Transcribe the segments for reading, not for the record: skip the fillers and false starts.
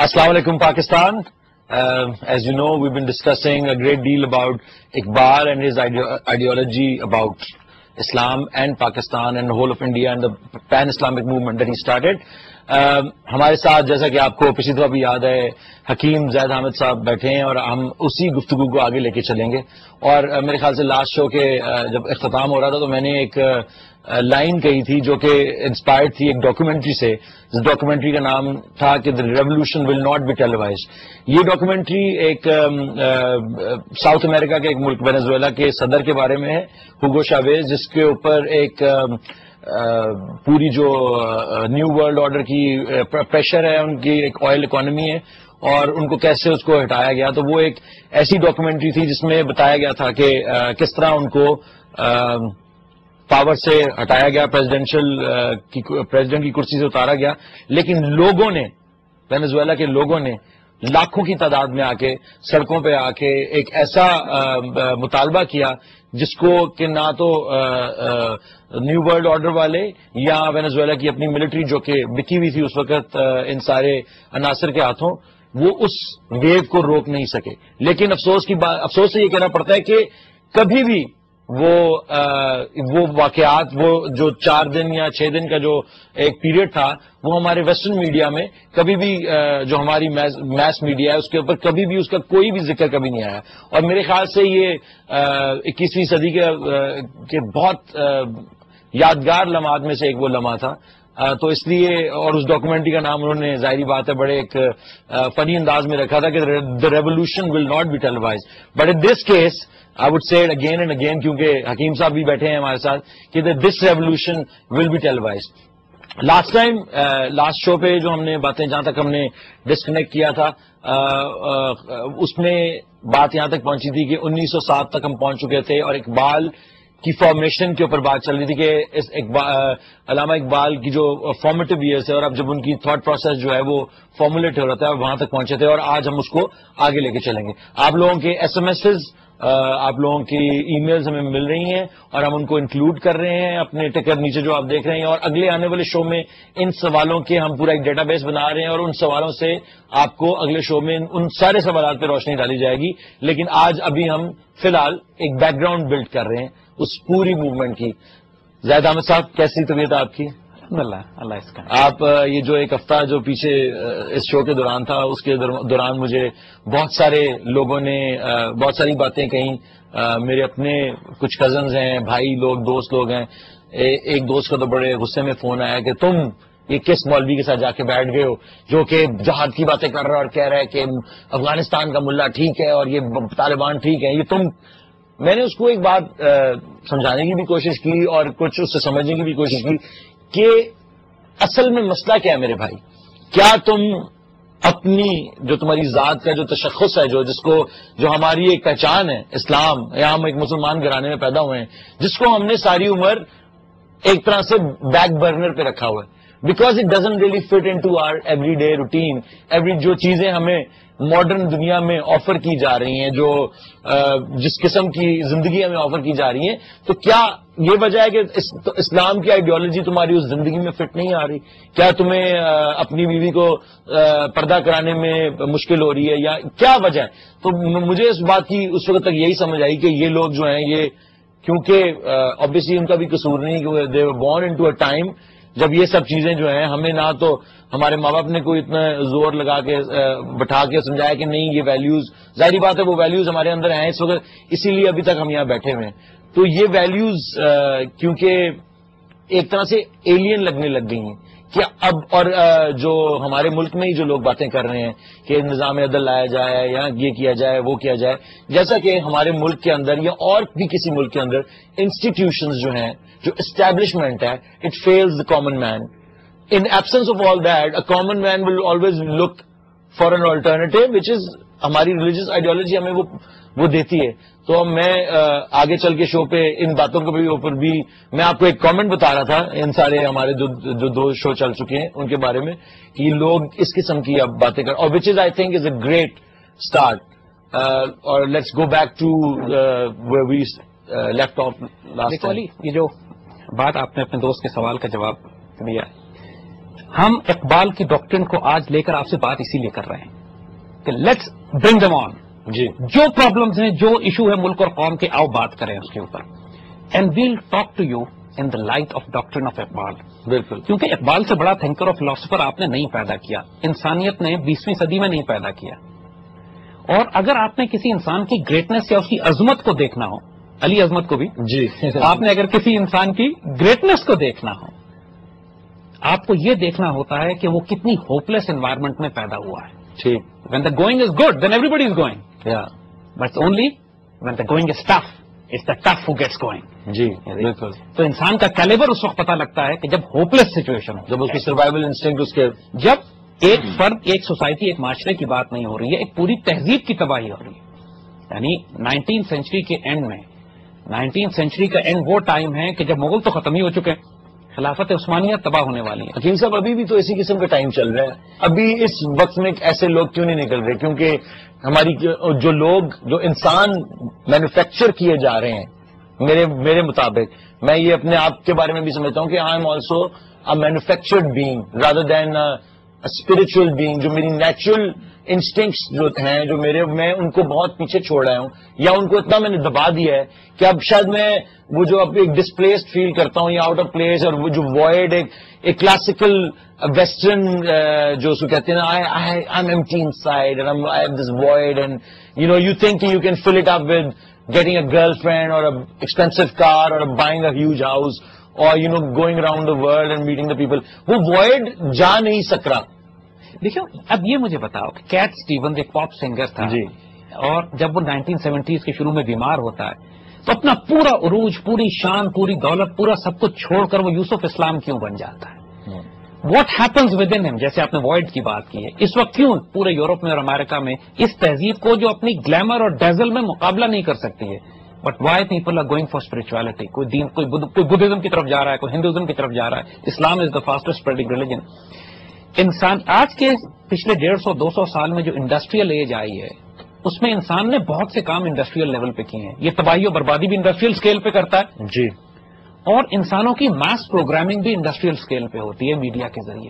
Assalamu alaikum, Pakistan. As you know, we've been discussing a great deal about Iqbal and his ideology about Islam and Pakistan and the whole of India and the pan-Islamic movement that he started. ہمارے ساتھ جیسا کہ آپ کو پچھلی دفعہ بھی یاد ہے حکیم زید حامد صاحب بیٹھے ہیں اور ہم اسی گفتگو کو آگے لے کے چلیں گے. اور میرے خیال سے لاسٹ شو کے جب اختتام ہو رہا تھا تو میں نے ایک لائن کہی تھی جو کہ انسپائرڈ تھی ایک ڈاکومنٹری سے. اس ڈاکومنٹری کا نام تھا کہ دی ریولیوشن ول ناٹ بی ٹیلیوائزڈ. یہ ڈاکومنٹری ایک ساؤتھ امریکہ کے ایک ملک وینزویلا کے صدر کے بارے میں ہے, ہوگو شاویز, جس کے اوپر ایک پوری جو نیو ورلڈ آرڈر کی پریشر ہے, ان کی ایک آئل اکانومی ہے اور ان کو کیسے اس کو ہٹایا گیا. تو وہ ایک ایسی ڈاکومنٹری تھی جس میں بتایا گیا تھا کہ کس طرح ان کو پاور سے ہٹایا گیا, پریزیڈنٹ کی کرسی سے اتارا گیا, لیکن لوگوں نے, وینزویلا کے لوگوں نے لاکھوں کی تعداد میں آ کے سڑکوں پہ آ کے ایک ایسا مطالبہ کیا جس کو کہ نہ تو نیو ورلڈ آرڈر والے یا وینزویلا کی اپنی ملٹری جو کہ بکی ہوئی تھی اس وقت ان سارے عناصر کے ہاتھوں, وہ اس ویو کو روک نہیں سکے. لیکن افسوس سے یہ کہنا پڑتا ہے کہ کبھی بھی وہ واقعات, وہ جو 4 دن یا 6 دن کا جو ایک پیریڈ تھا, وہ ہمارے ویسٹرن میڈیا میں کبھی بھی, جو ہماری میس میڈیا ہے اس کے اوپر کبھی بھی اس کا کوئی بھی ذکر کبھی نہیں آیا. اور میرے خیال سے یہ 21ویں صدی کے بہت یادگار لمحات میں سے ایک وہ لمحہ تھا. تو اس لیے, اور اس ڈاکومنٹری کا نام انہوں نے ظاہری بات ہے بڑے ایک فنی انداز میں رکھا تھا کہ the revolution will not be televised. But in this case I would say it again and again, کیونکہ حکیم صاحب بھی بیٹھے ہیں ہمارے ساتھ, کہ this revolution will be televised. Last show پہ جو ہم نے باتیں, جہاں تک ہم نے ڈسکنیکٹ کیا تھا, اس میں بات یہاں تک پہنچی تھی کہ 1907 تک ہم پہنچ چکے تھے اور اقبال کی فارمیشن کے اوپر بات چل رہی تھی کہ علامہ اقبال کی جو فارمیٹو ایئرس ہے اور اب جب ان کی تھاٹ پروسیس جو ہے وہ فارمولیٹ ہو رہا تھا, وہاں تک پہنچے تھے اور آج ہم اس کو آگے لے کے چلیں گے. آپ لوگوں کے ایس ایم ایسز, آپ لوگوں کی ای میلز ہمیں مل رہی ہیں اور ہم ان کو انکلوڈ کر رہے ہیں اپنے ٹکر نیچے جو آپ دیکھ رہے ہیں. اور اگلے آنے والے شو میں ان سوالوں کے ہم پورا ایک ڈیٹا بیس بنا رہے ہیں اور ان سوالوں سے آپ کو اگلے شو میں ان سارے سوالات پہ روشنی ڈالی جائے گی. لیکن آج ابھی ہم فی الحال ایک بیک گراؤنڈ بلڈ کر رہے ہیں اس پوری موومنٹ کی. زید احمد صاحب, کیسی طبیعت آپ کی؟ اللہ اس کا. آپ یہ جو ایک ہفتہ جو پیچھے اس شو کے دوران تھا, اس کے دوران مجھے بہت سارے لوگوں نے بہت ساری باتیں کہیں. میرے اپنے کچھ کزنز ہیں, بھائی لوگ, دوست لوگ ہیں. ایک دوست کا تو بڑے غصے میں فون آیا کہ تم یہ کس مولوی کے ساتھ جا کے بیٹھ گئے ہو جو کہ جہاد کی باتیں کر رہا ہے اور کہہ رہا ہے کہ افغانستان کا ملا ٹھیک ہے اور یہ طالبان ٹھیک ہے. یہ تم, میں نے اس کو ایک بات سمجھانے کی بھی کوشش کی اور کچھ اس سے سمجھنے کی بھی کوشش کی کہ اصل میں مسئلہ کیا ہے میرے بھائی. کیا تم اپنی جو تمہاری ذات کا جو تشخص ہے, جو ہماری ایک پہچان ہے, اسلام, یا ہم ایک مسلمان گھرانے میں پیدا ہوئے ہیں جس کو ہم نے ساری عمر ایک طرح سے بیک برنر پہ رکھا ہوا ہے, because it doesn't really fit in to our everyday routine. جو چیزیں ہمیں ماڈرن دنیا میں آفر کی جا رہی ہیں, جو جس قسم کی زندگی ہمیں آفر کی جا رہی ہیں, تو کیا یہ وجہ ہے کہ اسلام کی آئیڈیالوجی تمہاری اس زندگی میں فٹ نہیں آ رہی؟ کیا تمہیں اپنی بیوی کو پردہ کرانے میں مشکل ہو رہی ہے, یا کیا وجہ ہے؟ تو مجھے اس بات کی اس وقت تک یہی سمجھ آئی کہ یہ لوگ جو ہیں, یہ کیونکہ آبویسلی ان کا بھی قصور نہیں, کیونکہ they were born into a time جب یہ سب چیزیں جو ہیں, ہمیں نہ تو ہمارے ماں باپ نے کوئی اتنا زور لگا کے بٹھا کے سمجھایا کہ نہیں یہ ویلیوز, ظاہری بات ہے وہ ویلیوز ہمارے اندر ہیں اس وقت, اسی لیے ابھی تک ہم یہاں بیٹھے ہوئے ہیں. تو یہ ویلیوز کیونکہ ایک طرح سے ایلین لگنے لگ گئی ہیں کیا اب, اور جو ہمارے ملک میں ہی جو لوگ باتیں کر رہے ہیں کہ نظام عدل لایا جائے یا یہ کیا جائے وہ کیا جائے, جیسا کہ ہمارے ملک کے اندر یا اور بھی کسی ملک کے اندر انسٹیٹیوشنز جو ہیں, جو اسٹیبلشمنٹ ہے, it feels the common man. In absence of all that, a common man will always look for an alternative, which is ہماری ریلیجیس آئیڈیالوجی ہمیں وہ دیتی ہے. تو میں آگے چل کے شو پہ ان باتوں کے اوپر بھی میں آپ کو ایک کامنٹ بتا رہا تھا, ان سارے ہمارے جو 2 شو چل چکے ہیں ان کے بارے میں, کہ یہ لوگ اس قسم کی اب باتیں کر, اور which is I think is a great start. اور let's go back to where we left off last. یہ جو بات آپ نے اپنے دوست کے سوال کا جواب دیا, ہم اقبال کی ڈاکٹرن کو آج لے کر آپ سے بات اسی لیے کر رہے ہیں کہ لیٹس برنگ دم آن. جی جو پرابلمز ہیں، جو ایشو ہے ملک اور قوم کے، آؤ بات کریں اس کے اوپر. And we'll talk to you in the light of doctrine of Iqbal. بالکل. کیونکہ اقبال سے بڑا تھنکر اور فلاسفر آپ نے نہیں پیدا کیا، انسانیت نے 20ویں صدی میں نہیں پیدا کیا. اور اگر آپ نے کسی انسان کی گریٹنس یا اس کی عظمت کو دیکھنا ہو، علی عظمت کو بھی، جی آپ نے اگر کسی انسان کی گریٹنس کو دیکھنا ہو، آپ کو یہ دیکھنا ہوتا ہے کہ وہ کتنی ہوپلیس انوائرمنٹ میں پیدا ہوا ہے. ٹھیک. When the going is good then everybody is going, but only when the going is tough it's the tough who gets going. جی بالکل. تو انسان کا کیلیبر اس وقت پتا لگتا ہے کہ جب ہوپلیس سچویشن ہو، جب اس کی سروائیول انسٹنکٹ اس کے، جب ایک فرد، ایک سوسائٹی، ایک معاشرے کی بات نہیں ہو رہی ہے، ایک پوری تہذیب کی تباہی ہو رہی ہے. یعنی 19 سینچری کے اینڈ میں، 19 سینچری کا اینڈ وہ ٹائم ہے کہ جب مغل تو ختم ہی ہو چکے ہیں، خلافت عثمانیہ تباہ ہونے والی ہے. حکیم صاحب ابھی بھی تو اسی قسم کا ٹائم چل رہا ہے. ابھی اس وقت میں ایسے لوگ کیوں نہیں نکل رہے؟ کیونکہ ہماری جو لوگ، جو انسان مینوفیکچر کیے جا رہے ہیں، میرے مطابق، میں یہ اپنے آپ کے بارے میں بھی سمجھتا ہوں کہ I am also a manufactured being rather than spiritual being. جو میری نیچرل انسٹنکٹس جو ہیں، جو میں ان کو بہت پیچھے چھوڑ رہا ہوں، یا ان کو اتنا میں نے دبا دیا ہے کہ اب شاید میں وہ جو اب ایک ڈسپلیسڈ فیل کرتا ہوں یا آؤٹ آف پلیس، اور وہ جو وائڈ ایک کلاسیکل ویسٹرن جو اس کو کہتے ہیں نا، I am empty inside and I have this void, and you think you can fill it up with getting a girlfriend اور ایکسپینسو کار اور بائنگ اے ہیوج ہاؤس اور going around the world and meeting the people. وہ void جا نہیں سک رہا. دیکھو اب یہ مجھے بتاؤ کہ کیٹ اسٹیونز ایک پاپ سنگر تھا، جی، اور جب وہ 1970s کے شروع میں بیمار ہوتا ہے تو اپنا پورا عروج، پوری شان، پوری دولت، پورا سب کچھ چھوڑ کر وہ یوسف اسلام کیوں بن جاتا ہے؟ واٹ ہیپنز ود ان ہم؟ جیسے آپ نے وائڈ کی بات کی ہے، اس وقت کیوں پورے یورپ میں اور امریکہ میں اس تہذیب کو جو اپنی گلیمر اور ڈیزل میں مقابلہ نہیں کر سکتی ہے، but why people are going for spirituality? کوئی دین، کوئی بدھزم کی طرف جا رہا ہے، کوئی ہندوازم کی طرف جا رہا ہے. اسلام از دا فاسٹسٹ اسپریڈنگ ریلیجن. انسان آج کے پچھلے 150-200 سال میں جو انڈسٹریل ایج آئی ہے، اس میں انسان نے بہت سے کام انڈسٹریل لیول پہ کیے ہیں. یہ تباہی و بربادی بھی انڈسٹریل اسکیل پہ کرتا ہے، جی، اور انسانوں کی ماس پروگرامنگ بھی انڈسٹریل اسکیل پہ ہوتی ہے میڈیا کے ذریعے.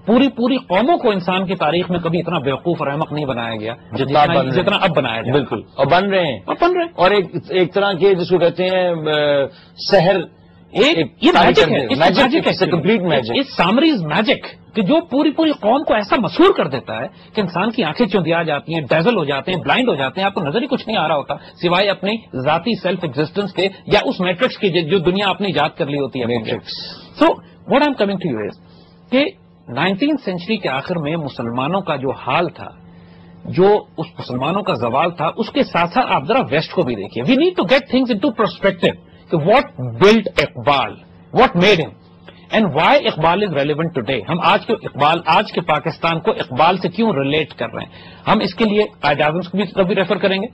پوری قوموں کو انسان کی تاریخ میں کبھی اتنا بیوقوف اور احمق نہیں بنایا گیا جتنا اب بنایا گیا. بالکل. اور بن رہے ہیں اور ایک طرح کے جس کو کہتے ہیں سحر، یہ میجک ہے، کمپلیٹ میجک. اس سامری از میجک کہ جو پوری قوم کو ایسا مسحور کر دیتا ہے کہ انسان کی آنکھیں چندیا جاتی ہیں، ڈیزل ہو جاتے ہیں، بلائنڈ ہو جاتے ہیں. آپ کو نظر ہی کچھ نہیں آ رہا ہوتا سوائے اپنی ذاتی سیلف ایگزسٹنس کے، یا اس میٹرکس کی جو دنیا آپ نے ایجاد کر لی ہوتی ہے. So what I am coming to you is کہ 19 سینچری کے آخر میں مسلمانوں کا جو حال تھا، جو اس مسلمانوں کا زوال تھا، اس کے ساتھ ساتھ آپ ذرا ویسٹ کو بھی دیکھیے. We need to get things into perspective کہ what build Iqbal, what made him, and why Iqbal is relevant today. ہم آج کے پاکستان کو اقبال سے کیوں ریلیٹ کر رہے ہیں؟ ہم اس کے لیے قائد اعظم کو بھی ریفر کریں گے،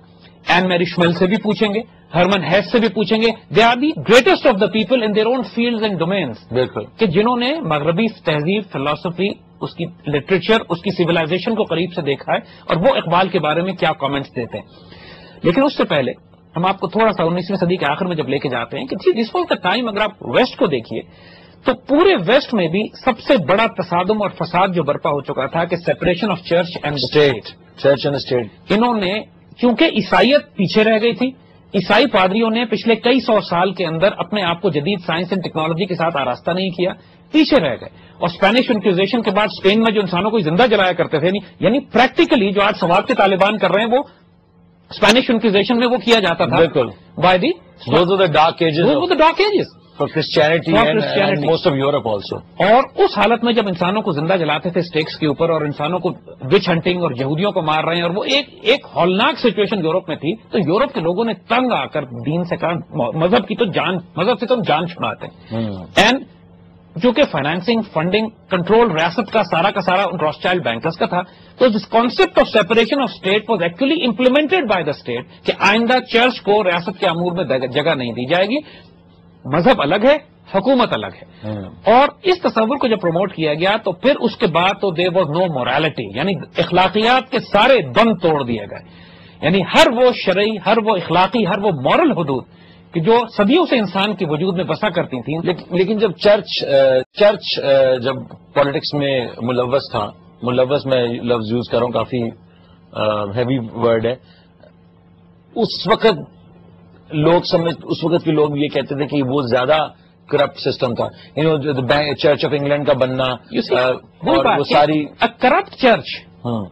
این میری شمیل سے بھی پوچھیں گے، ہرمن ہیس سے بھی پوچھیں گے. They are the greatest of the people in their own fields and domains. بالکل. کہ جنہوں نے مغربی تہذیب، فلسفی، اس کی لٹریچر، اس کی سویلائزیشن کو قریب سے دیکھا ہے، اور وہ اقبال کے بارے میں کیا کامنٹس دیتے ہیں. لیکن اس سے پہلے ہم آپ کو تھوڑا سا 19ویں صدی کے آخر میں جب لے کے جاتے ہیں کہ دس واز دا ٹائم. اگر آپ ویسٹ کو دیکھیے تو پورے ویسٹ میں بھی سب سے بڑا تصادم اور فساد جو برپا ہو چکا تھا کہ separation of church and state. Church and state. انہوں نے، چونکہ عیسائیت پیچھے رہ گئی تھی، عیسائی پادریوں نے پچھلے کئی سو سال کے اندر اپنے آپ کو جدید سائنس اینڈ ٹیکنالوجی کے ساتھ آراستہ نہیں کیا، پیچھے رہ گئے. اور اسپینش انکویزیشن کے بعد اسپین میں جو انسانوں کو زندہ جلایا کرتے تھے، یعنی پریکٹیکلی جو آج سواد کے طالبان کر رہے ہیں وہ اسپینش انکویزیشن میں وہ کیا جاتا تھا. بالکل. By the dark ages for Christianity and most of Europe also. اور اس حالت میں جب انسانوں کو زندہ جلاتے تھے اسٹیکس کے اوپر، اور انسانوں کو وچ ہنٹنگ اور یہودیوں کو مار رہے ہیں، اور وہ ایک ہولناک سچویشن یورپ میں تھی، تو یورپ کے لوگوں نے تنگ آ کر دین سے کہا مذہب سے تو جان چھڑاتے ہیں. اینڈ جو کہ فائنانسنگ، فنڈنگ، کنٹرول ریاست کا سارا روتھشائلڈ بینکرز کا تھا. تو this concept of separation of state was actually implemented by the state کہ آئندہ چرچ کو ریاست کے امور میں جگہ نہیں دی جائے گی، مذہب الگ ہے، حکومت الگ ہے. اور اس تصور کو جب پروموٹ کیا گیا تو پھر اس کے بعد تو دیر واز نو مورالٹی، یعنی اخلاقیات کے سارے بند توڑ دیے گئے. یعنی ہر وہ شرعی، ہر وہ اخلاقی، ہر وہ مورل حدود کہ جو صدیوں سے انسان کے وجود میں بسا کرتی تھیں. لیکن جب چرچ جب پالیٹکس میں ملوث تھا، ملوث میں لفظ یوز کر رہا ہوں، کافی ہیوی ورڈ ہے، اس وقت کے لوگ یہ کہتے تھے کہ وہ زیادہ کرپٹ سسٹم تھا. چرچ آف انگلینڈ کا بننا اور وہ ساری corrupt church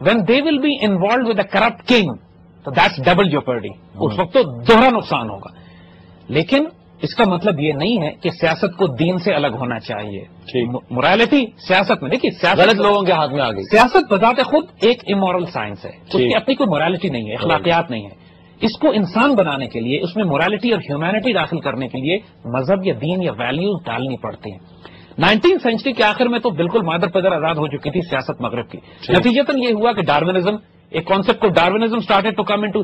when they will be involved with a corrupt king تو دیٹس ڈبل جیوپرڈی. اس وقت تو دوہرا نقصان ہوگا. لیکن اس کا مطلب یہ نہیں ہے کہ سیاست کو دین سے الگ ہونا چاہیے. مورالٹی سیاست میں دیکھیے، غلط لوگوں کے ہاتھ میں آ گئی. سیاست بذات خود ایک امورل سائنس ہے، اس کی اپنی کوئی مورالٹی نہیں ہے، اخلاقیات نہیں ہے. اس کو انسان بنانے کے لیے، اس میں مورالٹی اور ہیومینٹی داخل کرنے کے لیے مذہب یا دین یا ویلیوز ڈالنی پڑتی ہیں. 19 سینچری کے آخر میں تو بالکل مادر پدر آزاد ہو چکی تھی سیاست مغرب کی. نتیجتاً یہ ہوا کہ ڈارونزم، ایک کانسیپٹ کو Darwinism started to come into,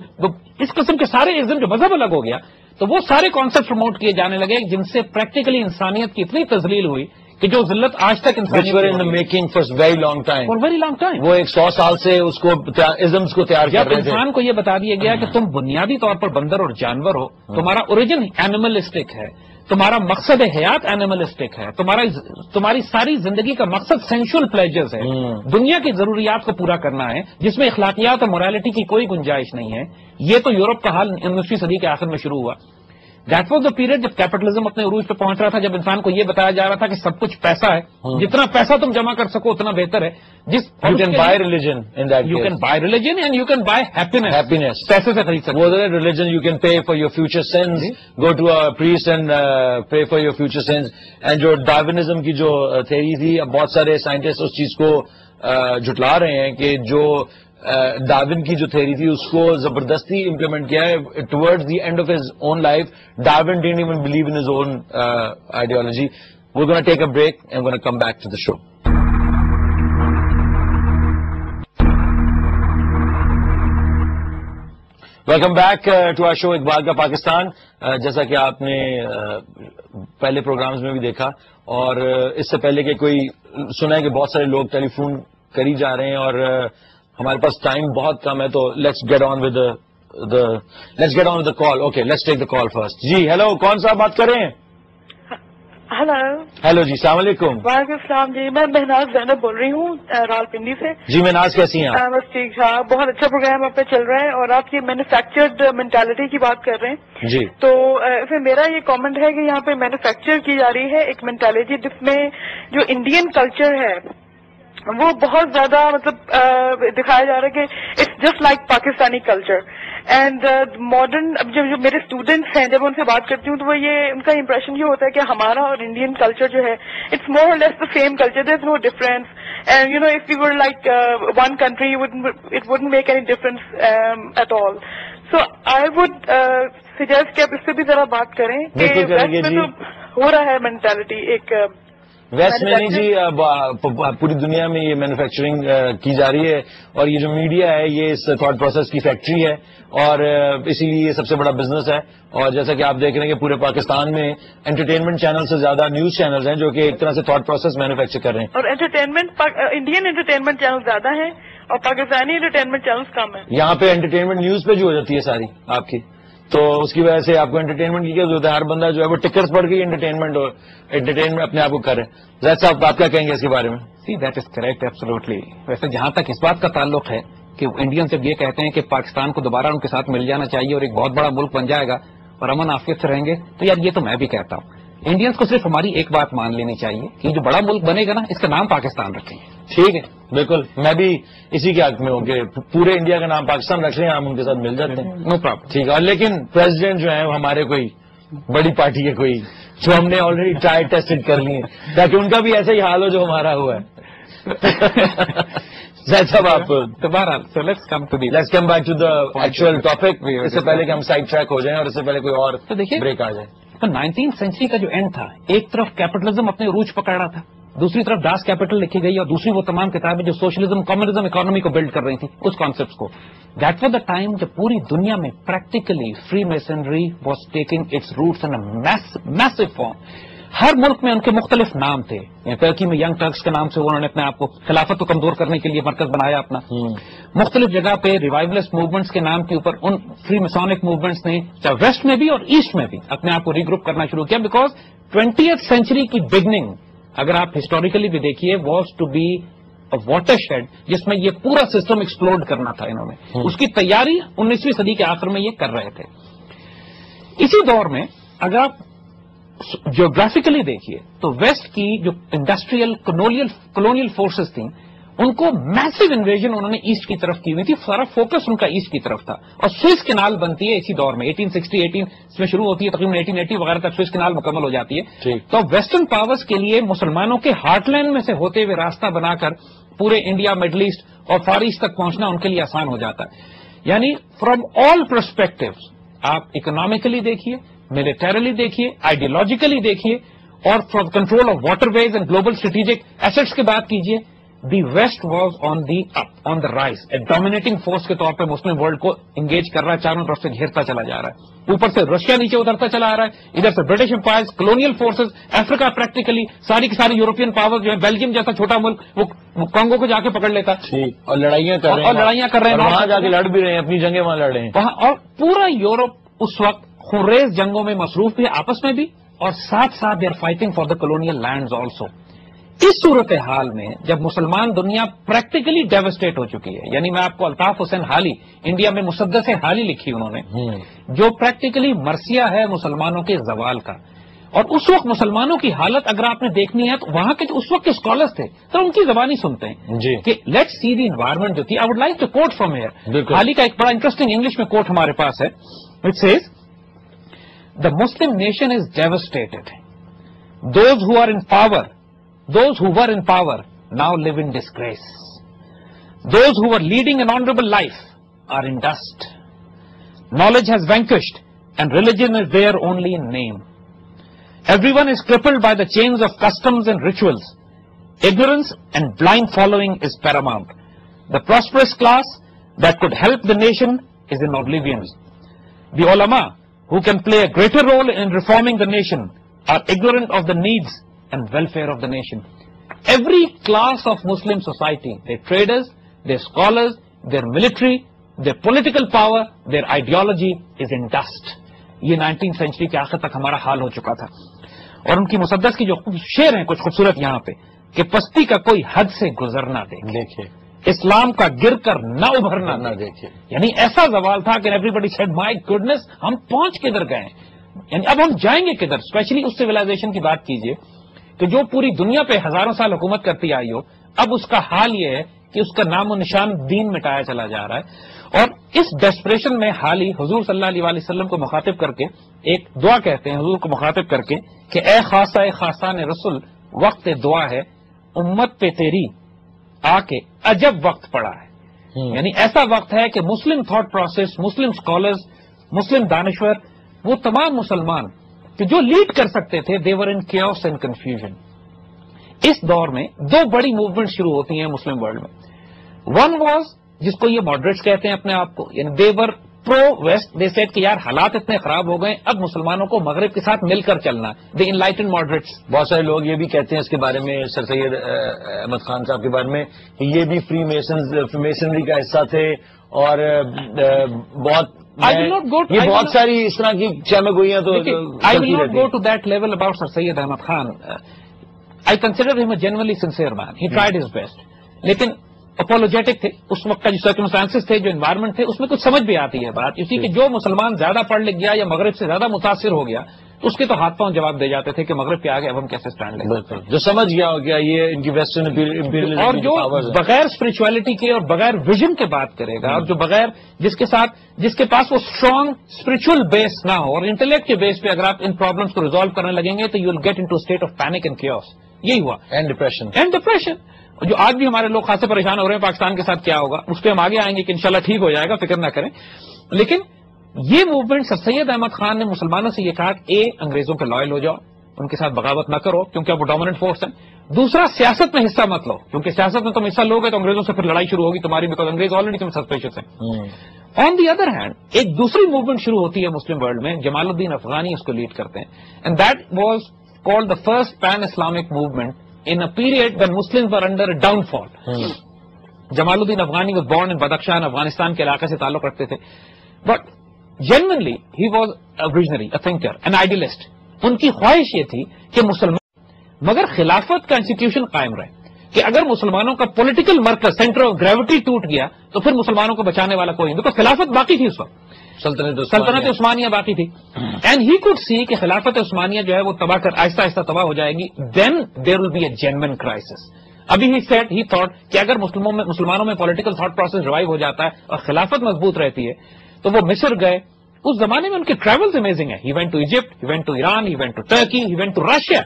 اس قسم کے سارے ازم جو مذہب الگ ہو گیا تو وہ سارے کانسیپٹ پروموٹ کیے جانے لگے جن سے پریکٹیکلی انسانیت کی اتنی تذلیل ہوئی کہ جو ذلت آج تک making for very long time, very long time, وہ 100 سال سے اس کو ازمز کو تیار کر رہے تھے. انسان کو یہ بتا دیا گیا کہ تم بنیادی طور پر بندر اور جانور ہو، تمہارا اوریجن اینیملسٹک ہے، تمہارا مقصد حیات اینیملسٹک ہے، تمہاری ساری زندگی کا مقصد سینشل پلیجرز ہے، دنیا کی ضروریات کو پورا کرنا ہے، جس میں اخلاقیات اور مورالٹی کی کوئی گنجائش نہیں ہے. یہ تو یورپ کا حال 19ویں صدی کے آخر میں شروع ہوا. دیٹ واز دا پیریڈ جب کیپٹلزم اپنے عروج پہ پہنچ رہا تھا، جب انسان کو یہ بتایا جا رہا تھا کہ سب کچھ پیسہ ہے، جتنا پیسہ تم جمع کر سکو اتنا بہتر ہے. You can buy religion, you can buy religion and you can buy happiness, پیسے سے خرید سکتے. Religion you can pay for your future sins, go to a priest and pay for your future sins. And جو Darwinism کی جو theory تھی، اب بہت سارے سائنٹسٹ اس چیز کو جھٹلا رہے ہیں کہ جو ڈارون کی جو تھیوری تھی اس کو زبردستی امپلیمنٹ کیا ہے towards the end of his own life. Darwin didn't even believe in his own ideology. We're going to take a break and we're going to come back to the show. Welcome back to our show Iqbal کا پاکستان. جیسا کہ آپ نے پہلے programmes میں بھی دیکھا اور اس سے پہلے کہ کوئی سنا ہے کہ بہت سارے لوگ ٹیلی فون کری جا رہے ہیں اور ہمارے پاس ٹائم بہت کم ہے، تو let's get on with the call. Okay, let's take the call first. جی ہیلو، کون صاحب بات کر رہے ہیں؟ ہیلو جی، السلام علیکم. وعلیکم السلام جی، میں مہناز زینب بول رہی ہوں راولپنڈی سے. جی مہناز، کیسی ہیں آپ؟ بس ٹھیک ٹھاک، بہت اچھا پروگرام آپ پہ چل رہا ہے اور آپ یہ مینوفیکچرڈ مینٹالٹی کی بات کر رہے ہیں. جی، تو پھر میرا یہ کامنٹ ہے کہ یہاں پہ مینوفیکچر کی جا رہی ہے ایک مینٹالٹی جس میں جو انڈین کلچر ہے وہ بہت زیادہ مطلب دکھایا جا رہا ہے کہ it's just like Pakistani culture. And modern اب جو میرے اسٹوڈینٹس ہیں جب ان سے بات کرتی ہوں تو وہ یہ ان کا امپریشن یہ ہوتا ہے کہ ہمارا اور انڈین کلچر جو ہے it's more or less the same culture, there is no difference. And you know if you were like one country it wouldn't make any difference at all. So I would suggest کہ آپ اس سے بھی ذرا بات کریں کہ waste میں تو ہو رہا ہے مینٹالٹی ایک ویسٹ میں نہیں جی، پوری دنیا میں یہ مینوفیکچرنگ کی جا رہی ہے اور یہ جو میڈیا ہے یہ اس تھاٹ پروسیس کی فیکٹری ہے اور اسی لیے یہ سب سے بڑا بزنس ہے. اور جیسا کہ آپ دیکھ رہے ہیں کہ پورے پاکستان میں انٹرٹینمنٹ چینل سے زیادہ نیوز چینلز ہیں جو کہ ایک طرح سے تھاٹ پروسیس مینوفیکچر کر رہے ہیں. اور انڈین انٹرٹینمنٹ چینل زیادہ ہیں اور پاکستانی انٹرٹینمنٹ چینلز کم ہیں. یہاں پہ انٹرٹینمنٹ نیوز پہ جو ہو جاتی ہے ساری آپ کی، تو اس کی وجہ سے آپ کو انٹرٹینمنٹ کی کیا ضرورت ہے؟ ہر بندہ جو ہے وہ ٹکٹس پڑھ کے انٹرٹینمنٹ اپنے آپ کو کرے. زید صاحب آپ کیا کہیں گے اس کے بارے میں؟ See that is correct, absolutely. ویسے جہاں تک اس بات کا تعلق ہے کہ انڈین جب یہ کہتے ہیں کہ پاکستان کو دوبارہ ان کے ساتھ مل جانا چاہیے اور ایک بہت بڑا ملک بن جائے گا اور امن عافیت سے رہیں گے، تو یار یہ تو میں بھی کہتا ہوں انڈینس کو صرف ہماری ایک بات مان لینی چاہیے کہ جو بڑا ملک بنے گا نا اس کا نام پاکستان رکھیں گے. ٹھیک ہے، بالکل میں بھی اسی کے حق میں ہوں کہ پورے انڈیا کا نام پاکستان رکھ لیں، ہم ان کے ساتھ مل جاتے ہیں، نو پرابلم. ٹھیک ہے. اور لیکن پریزیڈنٹ جو ہے ہمارے کوئی بڑی پارٹی ہے کوئی جو ہم نے آلریڈی ٹرائی ٹیسٹڈ کر لی ہے تاکہ ان کا بھی ایسا ہی حال ہو جو ہمارا ہوا ہے. زید صاحب آپ دوبارہ let's come back to the actual topic. اس سے پہلے کہ ہم سائڈ ٹریک ہو جائیں اور اس سے پہلے کوئی اور بریک آ جائے. تو 19 سینچری کا جو اینڈ تھا، ایک طرف کیپٹلزم اپنے عروج پکڑ رہا تھا، دوسری طرف ڈاس کیپٹل لکھی گئی اور دوسری وہ تمام کتابیں جو سوشلزم کمیونزم اکانومی کو بلڈ کر رہی تھی اس کانسیپٹس کو. دیٹ واز دا ٹائم جب پوری دنیا میں practically free masonry was taking its roots in meso form. ہر ملک میں ان کے مختلف نام تھے. ترکی میں ینگ ٹرکس کے نام سے انہوں نے اپنے آپ کو خلافت کو کمزور کرنے کے لیے مرکز بنایا اپنا. مختلف جگہ پہ ریوائولسٹ موومنٹس کے نام کے اوپر ان فری مسونک موومنٹس نے چاہے ویسٹ میں بھی اور ایسٹ میں بھی اپنے آپ کو ری گروپ کرنا شروع کیا. بیکاز 20th سینچری کی بگننگ اگر آپ ہسٹوریکلی بھی دیکھیے was to be watershed جس میں یہ پورا سسٹم ایکسپلوڈ کرنا تھا. انہوں نے اس کی تیاری 19ویں صدی کے آخر میں یہ کر رہے تھے. اسی دور میں اگر آپ جیوگرافیکلی دیکھیے تو ویسٹ کی جو انڈسٹریل کولونیل فورسز تھیں ان کو میسو انویژن انہوں نے ایسٹ کی طرف کی ہوئی تھی. سارا فوکس ان کا ایسٹ کی طرف تھا. اور سوئس کینال بنتی ہے اسی دور میں 1860 اس میں شروع ہوتی ہے, تقریباً 1880 وغیرہ تک سوئس کینال مکمل ہو جاتی ہے. تو ویسٹرن پاورز کے لیے مسلمانوں کے ہارٹ لینڈ میں سے ہوتے ہوئے راستہ بنا کر پورے انڈیا, مڈل ایسٹ اور فار ایسٹ تک پہنچنا ان کے لیے آسان ہو جاتا ہے. یعنی فرام آل پرسپیکٹوز آپ اکنامیکلی دیکھیے, ملیٹریلی دیکھیے, آئیڈیالوجیکلی دیکھیے اور from control of water ways and global strategic assets کی بات کیجیے, the west was on the rise. ایک ڈومینیٹنگ فورس کے طور پہ مسلم ورلڈ کو انگیج کر رہا ہے, چاروں طرف سے گھیرتا چلا جا رہا ہے. اوپر سے رشیا نیچے اترتا چلا آ رہا ہے, ادھر سے برٹش امپائر, کولونیل فورسز, افریقہ پریکٹیکلی ساری کی ساری یورپین پاور جو ہے, بیلجیم جیسا چھوٹا ملک وہ کانگو کو جا کے پکڑ لیتا ہے اور لڑائیاں کر رہے ہیں, وہاں جا کے لڑ بھی رہے ہیں, اپنی جنگیں وہاں لڑ رہے ہیں وہاں. اور پورا یورپ اس وقت خونریز جنگوں میں مصروف بھی آپس میں بھی, اور ساتھ ساتھ they are fighting for the colonial lands also. اس صورتحال میں جب مسلمان دنیا پریکٹیکلی ڈیوسٹیٹ ہو چکی ہے, یعنی میں آپ کو الطاف حسین حالی انڈیا میں مسدس حالی لکھی انہوں نے, جو پریکٹیکلی مرثیہ ہے مسلمانوں کے زوال کا. اور اس وقت مسلمانوں کی حالت اگر آپ نے دیکھنی ہے تو وہاں کے جو اس وقت کے اسکالرس تھے تو ان کی زبان ہی سنتے ہیں کہ لیٹ سی دی انوائرمنٹ جو تھی. I would like to quote from here. حالی کا ایک بڑا انٹرسٹنگ انگلش میں کوٹ ہمارے پاس ہے, which says the Muslim nation is devastated. Those who were in power now live in disgrace. Those who were leading an honorable life are in dust. Knowledge has vanquished and religion is there only in name. Everyone is crippled by the chains of customs and rituals. Ignorance and blind following is paramount. The prosperous class that could help the nation is in oblivion. The ulama who can play a greater role in reforming the nation are ignorant of the needs and welfare of the nation. Every class of Muslim society, their traders, their scholars, their military, their political power, their ideology is in dust. یہ 19th century کے آخر تک ہمارا حال ہو چکا تھا. اور ان کی مسدس کی جو شعر ہیں کچھ خوبصورت یہاں پہ کہ پستی کا کوئی حد سے گزرنا دیکھے, اسلام کا گر کر نہ ابھرنا نہ دیکھے. یعنی ایسا زوال تھا کہ everybody said my goodness, ہم پہنچ کدھر گئے, یعنی اب ہم جائیں گے کدھر. اسپیشلی اس سویلائزیشن کی بات کیجئے کہ جو پوری دنیا پہ ہزاروں سال حکومت کرتی آئی ہو, اب اس کا حال یہ ہے کہ اس کا نام و نشان دین مٹایا چلا جا رہا ہے. اور اس ڈیسپریشن میں حال ہی حضور صلی اللہ علیہ وسلم کو مخاطب کر کے ایک دعا کہتے ہیں, حضور کو مخاطب کر کے کہ اے خاصہ خاصان رسول, وقت دعا ہے, امت پہ تیری آ کے عجب وقت پڑا ہے. یعنی ایسا وقت ہے کہ مسلم تھاٹ پروسیس, مسلم اسکالرز, مسلم دانشور, وہ تمام مسلمان کہ جو لیڈ کر سکتے تھے, دے ور ان کیوس اینڈ کنفیوژن. اس دور میں دو بڑی موومنٹ شروع ہوتی ہیں مسلم ورلڈ میں. ون واز جس کو یہ ماڈریٹس کہتے ہیں اپنے آپ کو, یعنی دے ور پرو ویسٹ. دے سیڈ کہ یار حالات اتنے خراب ہو گئے, اب مسلمانوں کو مغرب کے ساتھ مل کر چلنا. دی انلائٹن ماڈریٹس. بہت سارے لوگ یہ بھی کہتے ہیں اس کے بارے میں, سر سید احمد خان صاحب کے بارے میں, کہ یہ بھی فری میسنری کا حصہ تھے اور بہت ساری اس طرح کی چمک ہوئی ہیں. تو I will not go to that level about sir Syed Ahmed Khan. I consider him a generally sincere man, he tried his best, لیکن اپولوجیٹک تھے. اس وقت کا جو سرکمسٹانسز تھے, جو انوائرمنٹ تھے, اس میں کچھ سمجھ بھی آتی ہے بات اسی کہ جو مسلمان زیادہ پڑھ لکھ گیا یا مغرب سے زیادہ متاثر ہو گیا, اس کے تو ہاتھ پاؤں جواب دے جاتے تھے کہ مغرب پہ آگے اب ہم کیسے اسٹینڈ لیں. جو سمجھ گیا ہو گیا یہ ان کی ویسٹرن, اور جو بغیر اسپرچولیٹی کے اور بغیر ویژن کے بات کرے گا, اور جو بغیر جس کے پاس وہ اسٹرانگ اسپرچل بیس نہ ہو, اور انٹلیکٹ کے بیس پہ اگر آپ ان پرابلمس کو ریزالو کرنے لگیں گے تو you will get into state of panic and chaos. یہی ہوا. And depression. جو آج بھی ہمارے لوگ خاصے پریشان ہو رہے ہیں پاکستان کے ساتھ کیا ہوگا, اس پہ ہم آگے آئیں گے کہ انشاءاللہ ٹھیک ہو جائے گا, فکر نہ کریں. لیکن یہ موومنٹ سر سید احمد خان نے مسلمانوں سے یہ کہا کہ انگریزوں کے لائل ہو جاؤ, ان کے ساتھ بغاوت نہ کرو کیونکہ اب وہ ڈومیننٹ فورس ہیں. دوسرا, سیاست میں حصہ مت لو, کیونکہ سیاست میں تم حصہ لوگے تو انگریزوں سے پھر لڑائی شروع ہوگی تمہاری, بیکاز انگریز آلریڈی تم سسپیشس ہیں. آن دی ادر ہینڈ ایک دوسری موومنٹ شروع ہوتی ہے مسلم ورلڈ میں, جمال الدین افغانی اس کو لیڈ کرتے ہیں, and that was called the first pan-Islamic movement in a period when Muslims were under a downfall. Jamaluddin Afghani was born in Badakhshan, Afghanistan کے علاقے سے تعلق رکھتے تھے. But genuinely he was a visionary, a thinker, an idealist. ان کی خواہش یہ تھی کہ مسلمان مگر خلافت کا انسٹیٹیوشن قائم رہے, کہ اگر مسلمانوں کا پولیٹیکل مرکز سینٹر آف گریوٹی ٹوٹ گیا تو پھر مسلمانوں کو بچانے والا کوئی نہیں, بیکاز خلافت باقی تھی اس وقت, سلطنت عثمانیہ باقی تھی. اینڈ ہی کوڈ سی کہ خلافت عثمانیہ جو ہے وہ تباہ کر آہستہ آہستہ تباہ ہو جائے گی. Then there will be a genuine crisis. ابھی ہی تھاٹ کہ اگر مسلمانوں میں پولیٹیکل تھاٹ پروسیس ریوائو ہو جاتا ہے اور خلافت مضبوط رہتی ہے تو وہ مصر گئے. اس زمانے میں ان کے ٹریولز امیزنگ ہیں. He went to Egypt, he went to Iran, he went to Turkey, he went to Russia.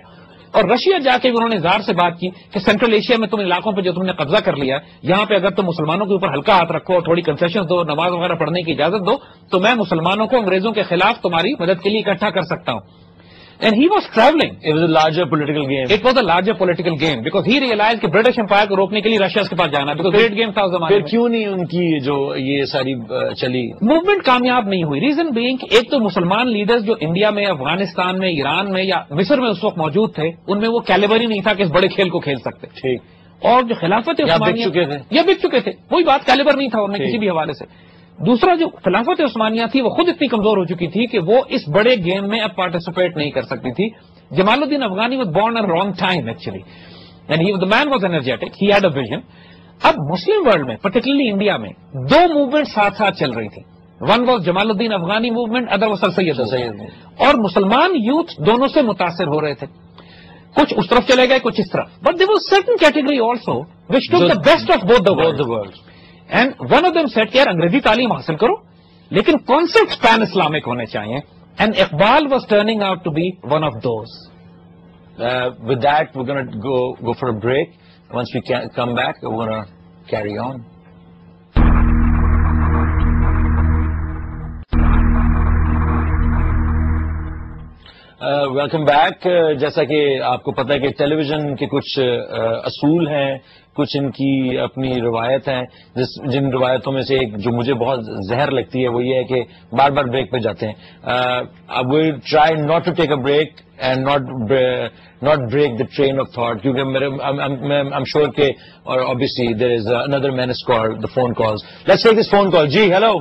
اور رشیا جا کے انہوں نے زار سے بات کی کہ سینٹرل ایشیا میں تم علاقوں پہ جو تم نے قبضہ کر لیا یہاں پہ اگر تم مسلمانوں کے اوپر ہلکا ہاتھ رکھو اور تھوڑی کنسیشن دو, نماز وغیرہ پڑھنے کی اجازت دو, تو میں مسلمانوں کو انگریزوں کے خلاف تمہاری مدد کے لیے اکٹھا کر سکتا ہوں. And he was travelling. It was a larger political game because he realise کہ برٹش امپائر کو روکنے کے لیے رشیا کے پاس جانا, بیکاز گریٹ گیم تھا اس زمانے میں. کیوں نہیں ان کی جو یہ ساری چلی موومنٹ کامیاب نہیں ہوئی؟ ریزن بینگ ایک تو مسلمان لیڈرز جو انڈیا میں, افغانستان میں, ایران میں یا مصر میں اس وقت موجود تھے ان میں وہ کیلیبر ہی نہیں تھا کہ اس بڑے کھیل کو کھیل سکتے. ٹھیک. اور جو خلافت عثمانیہ بک چکے تھے, وہی بات کیلیبر نہیں تھا انہیں کسی بھی حوالے سے. دوسرا جو خلافت عثمانیہ تھی وہ خود اتنی کمزور ہو چکی تھی کہ وہ اس بڑے گیم میں اب پارٹیسپیٹ نہیں کر سکتی تھی. Jamal uddin Afghani was born at wrong time actually, and the man was energetic, he had a vision. اب مسلم ورلڈ میں پرٹیکولرلی انڈیا میں دو موومنٹ ساتھ ساتھ چل رہی تھی. One was Jamal uddin Afghani movement, other was سر سید. اور مسلمان یوتھ دونوں سے متاثر ہو رہے تھے, کچھ اس طرف چلے گئے کچھ اس طرف. But there was certain category also which took the best of both the worlds. And one of them said کہ یار انگریزی تعلیم حاصل کرو لیکن کانسیپٹ پین اسلامک ہونے چاہیے. And Iqbal was turning out to be one of those. With that, we're going to go for a break. Once we come back, we're going to carry on. Welcome back. جیسا کہ آپ کو پتہ ہے کہ ٹیلی vision کے کچھ اصول ہیں, کچھ ان کی اپنی روایت ہیں. جن روایتوں میں سے ایک جو مجھے بہت زہر لگتی ہے وہ یہ ہے کہ بار بار بریک پہ جاتے ہیں. We try not to take a break and not break the train of thought, کیونکہ آئی ایم شیور کہ اور obviously there is another menace call, the phone calls. Let's take this phone call. جی hello.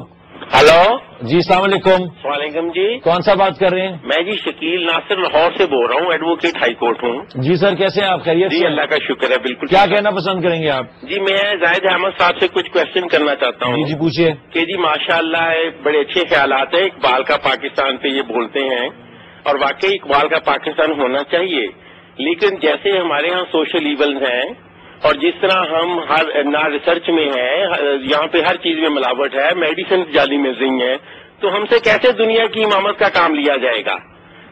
جی السلام علیکم. وعلیکم جی. کون سا بات کر رہے ہیں؟ میں جی شکیل ناصر لاہور سے بول رہا ہوں, ایڈوکیٹ ہائی کورٹ ہوں. جی سر, کیسے ہیں آپ؟ خیریت سے؟ جی اللہ کا شکر ہے. بالکل. کیا کہنا پسند کریں گے آپ؟ جی میں زاہد احمد صاحب سے کچھ کوشچن کرنا چاہتا ہوں. جی پوچھیے. کہ جی ماشاء اللہ بڑے اچھے خیالات ہیں. اقبال کا پاکستان پہ یہ بولتے ہیں اور واقعی اقبال کا پاکستان ہونا چاہیے, لیکن جیسے ہمارے ہاں سوشل ایونز ہیں اور جس طرح ہم نہ ریسرچ میں ہیں, یہاں پہ ہر چیز میں ملاوٹ ہے, میڈیسن جعلی میزنگ ہے, تو ہم سے کیسے دنیا کی امامت کا کام لیا جائے گا؟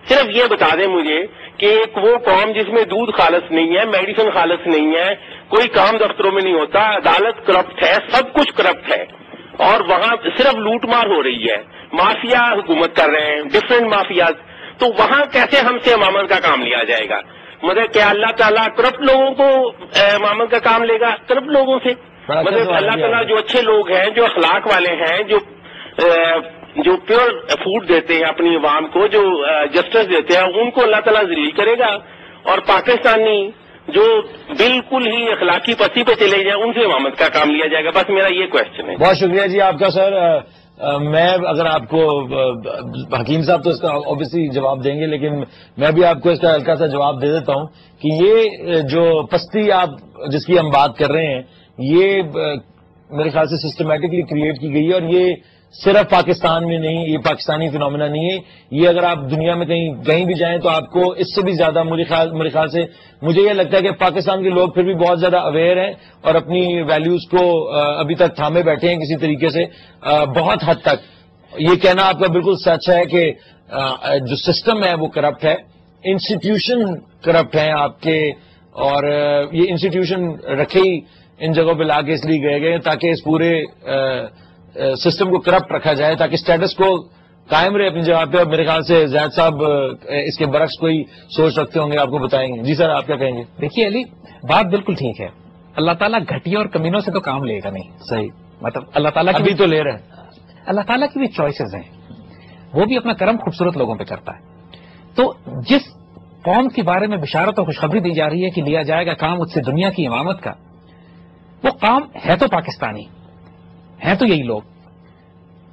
صرف یہ بتا دیں مجھے کہ ایک وہ قوم جس میں دودھ خالص نہیں ہے, میڈیسن خالص نہیں ہے, کوئی کام دفتروں میں نہیں ہوتا, عدالت کرپٹ ہے, سب کچھ کرپٹ ہے, اور وہاں صرف لوٹ مار ہو رہی ہے, مافیا حکومت کر رہے ہیں, ڈفرینٹ مافیاز, تو وہاں کیسے ہم سے امامت کا کام لیا جائے گا؟ مطلب کیا اللہ تعالیٰ کرپٹ لوگوں کو امامت کا کام لے گا کرپٹ لوگوں سے؟ مطلب اللہ تعالیٰ جو اچھے لوگ ہیں, جو اخلاق والے ہیں, جو پیور فوڈ دیتے ہیں اپنی عوام کو, جو جسٹس دیتے ہیں, ان کو اللہ تعالیٰ ذلیل کرے گا, اور پاکستانی جو بالکل ہی اخلاقی پسی پہ چلے جائیں ان سے امامت کا کام لیا جائے گا. بس میرا یہ کوشچن ہے. بہت شکریہ جی آپ کا سر. میں اگر آپ کو حکیم صاحب تو اس کا اوبیسلی جواب دیں گے, لیکن میں بھی آپ کو اس کا ہلکا سا جواب دے دیتا ہوں کہ یہ جو پستی آپ جس کی ہم بات کر رہے ہیں یہ میرے خیال سے سسٹمیٹکلی کریٹ کی گئی ہے, اور یہ صرف پاکستان میں نہیں, یہ پاکستانی فینومینا نہیں ہے. یہ اگر آپ دنیا میں کہیں بھی جائیں تو آپ کو اس سے بھی زیادہ میرے خیال سے مجھے یہ لگتا ہے کہ پاکستان کے لوگ پھر بھی بہت زیادہ اویئر ہیں اور اپنی ویلیوز کو ابھی تک تھامے بیٹھے ہیں کسی طریقے سے. بہت حد تک یہ کہنا آپ کا بالکل سچ ہے کہ جو سسٹم ہے وہ کرپٹ ہے, انسٹیٹیوشن کرپٹ ہیں آپ کے, اور یہ انسٹیٹیوشن رکھے ہی ان جگہوں پہ لا کے اس لیے گئے تاکہ اس پورے سسٹم کو کرپٹ رکھا جائے, تاکہ اسٹیٹس کو قائم رہے اپنی جگہ پہ. میرے خیال سے زید صاحب اس کے برعکس کوئی سوچ رکھتے ہوں گے, آپ کو بتائیں گے. جی سر آپ کیا کہیں گے؟ دیکھیے علی, بات بالکل ٹھیک ہے. اللہ تعالیٰ گھٹیا اور کمینوں سے تو کام لے گا نہیں. صحیح. مطلب اللہ تعالیٰ ابھی تو لے رہے ہیں. اللہ تعالیٰ کی بھی چوائسیز ہیں, وہ بھی اپنا کرم خوبصورت لوگوں پہ کرتا ہے. تو جس قوم کے بارے میں بشارت اور خوشخبری دی جا رہی ہے کہ لیا جائے گا کام اس سے دنیا کی امامت کا، وہ کام ہے تو پاکستانی، ہیں تو یہی لوگ،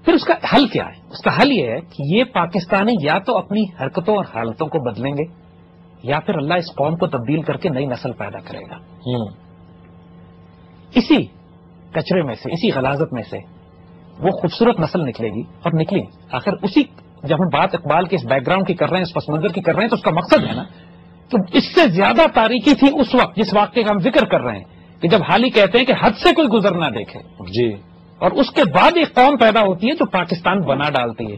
پھر اس کا حل کیا ہے؟ اس کا حل یہ ہے کہ یہ پاکستانی یا تو اپنی حرکتوں اور حالتوں کو بدلیں گے یا پھر اللہ اس قوم کو تبدیل کر کے نئی نسل پیدا کرے گا۔ اسی کچرے میں سے، اسی غلاظت میں سے وہ خوبصورت نسل نکلے گی اور نکلی۔ آخر اسی جب ہم بات اقبال کے اس بیک گراؤنڈ کی کر رہے ہیں، اس پس منظر کی کر رہے ہیں، تو اس کا مقصد ہے نا کہ اس سے زیادہ تاریکی تھی اس وقت جس واقعے کا ہم ذکر کر رہے ہیں کہ جب حالی کہتے ہیں کہ حد سے کوئی گزر نہ دیکھے جی، اور اس کے بعد ایک قوم پیدا ہوتی ہے جو پاکستان بنا ڈالتی ہے،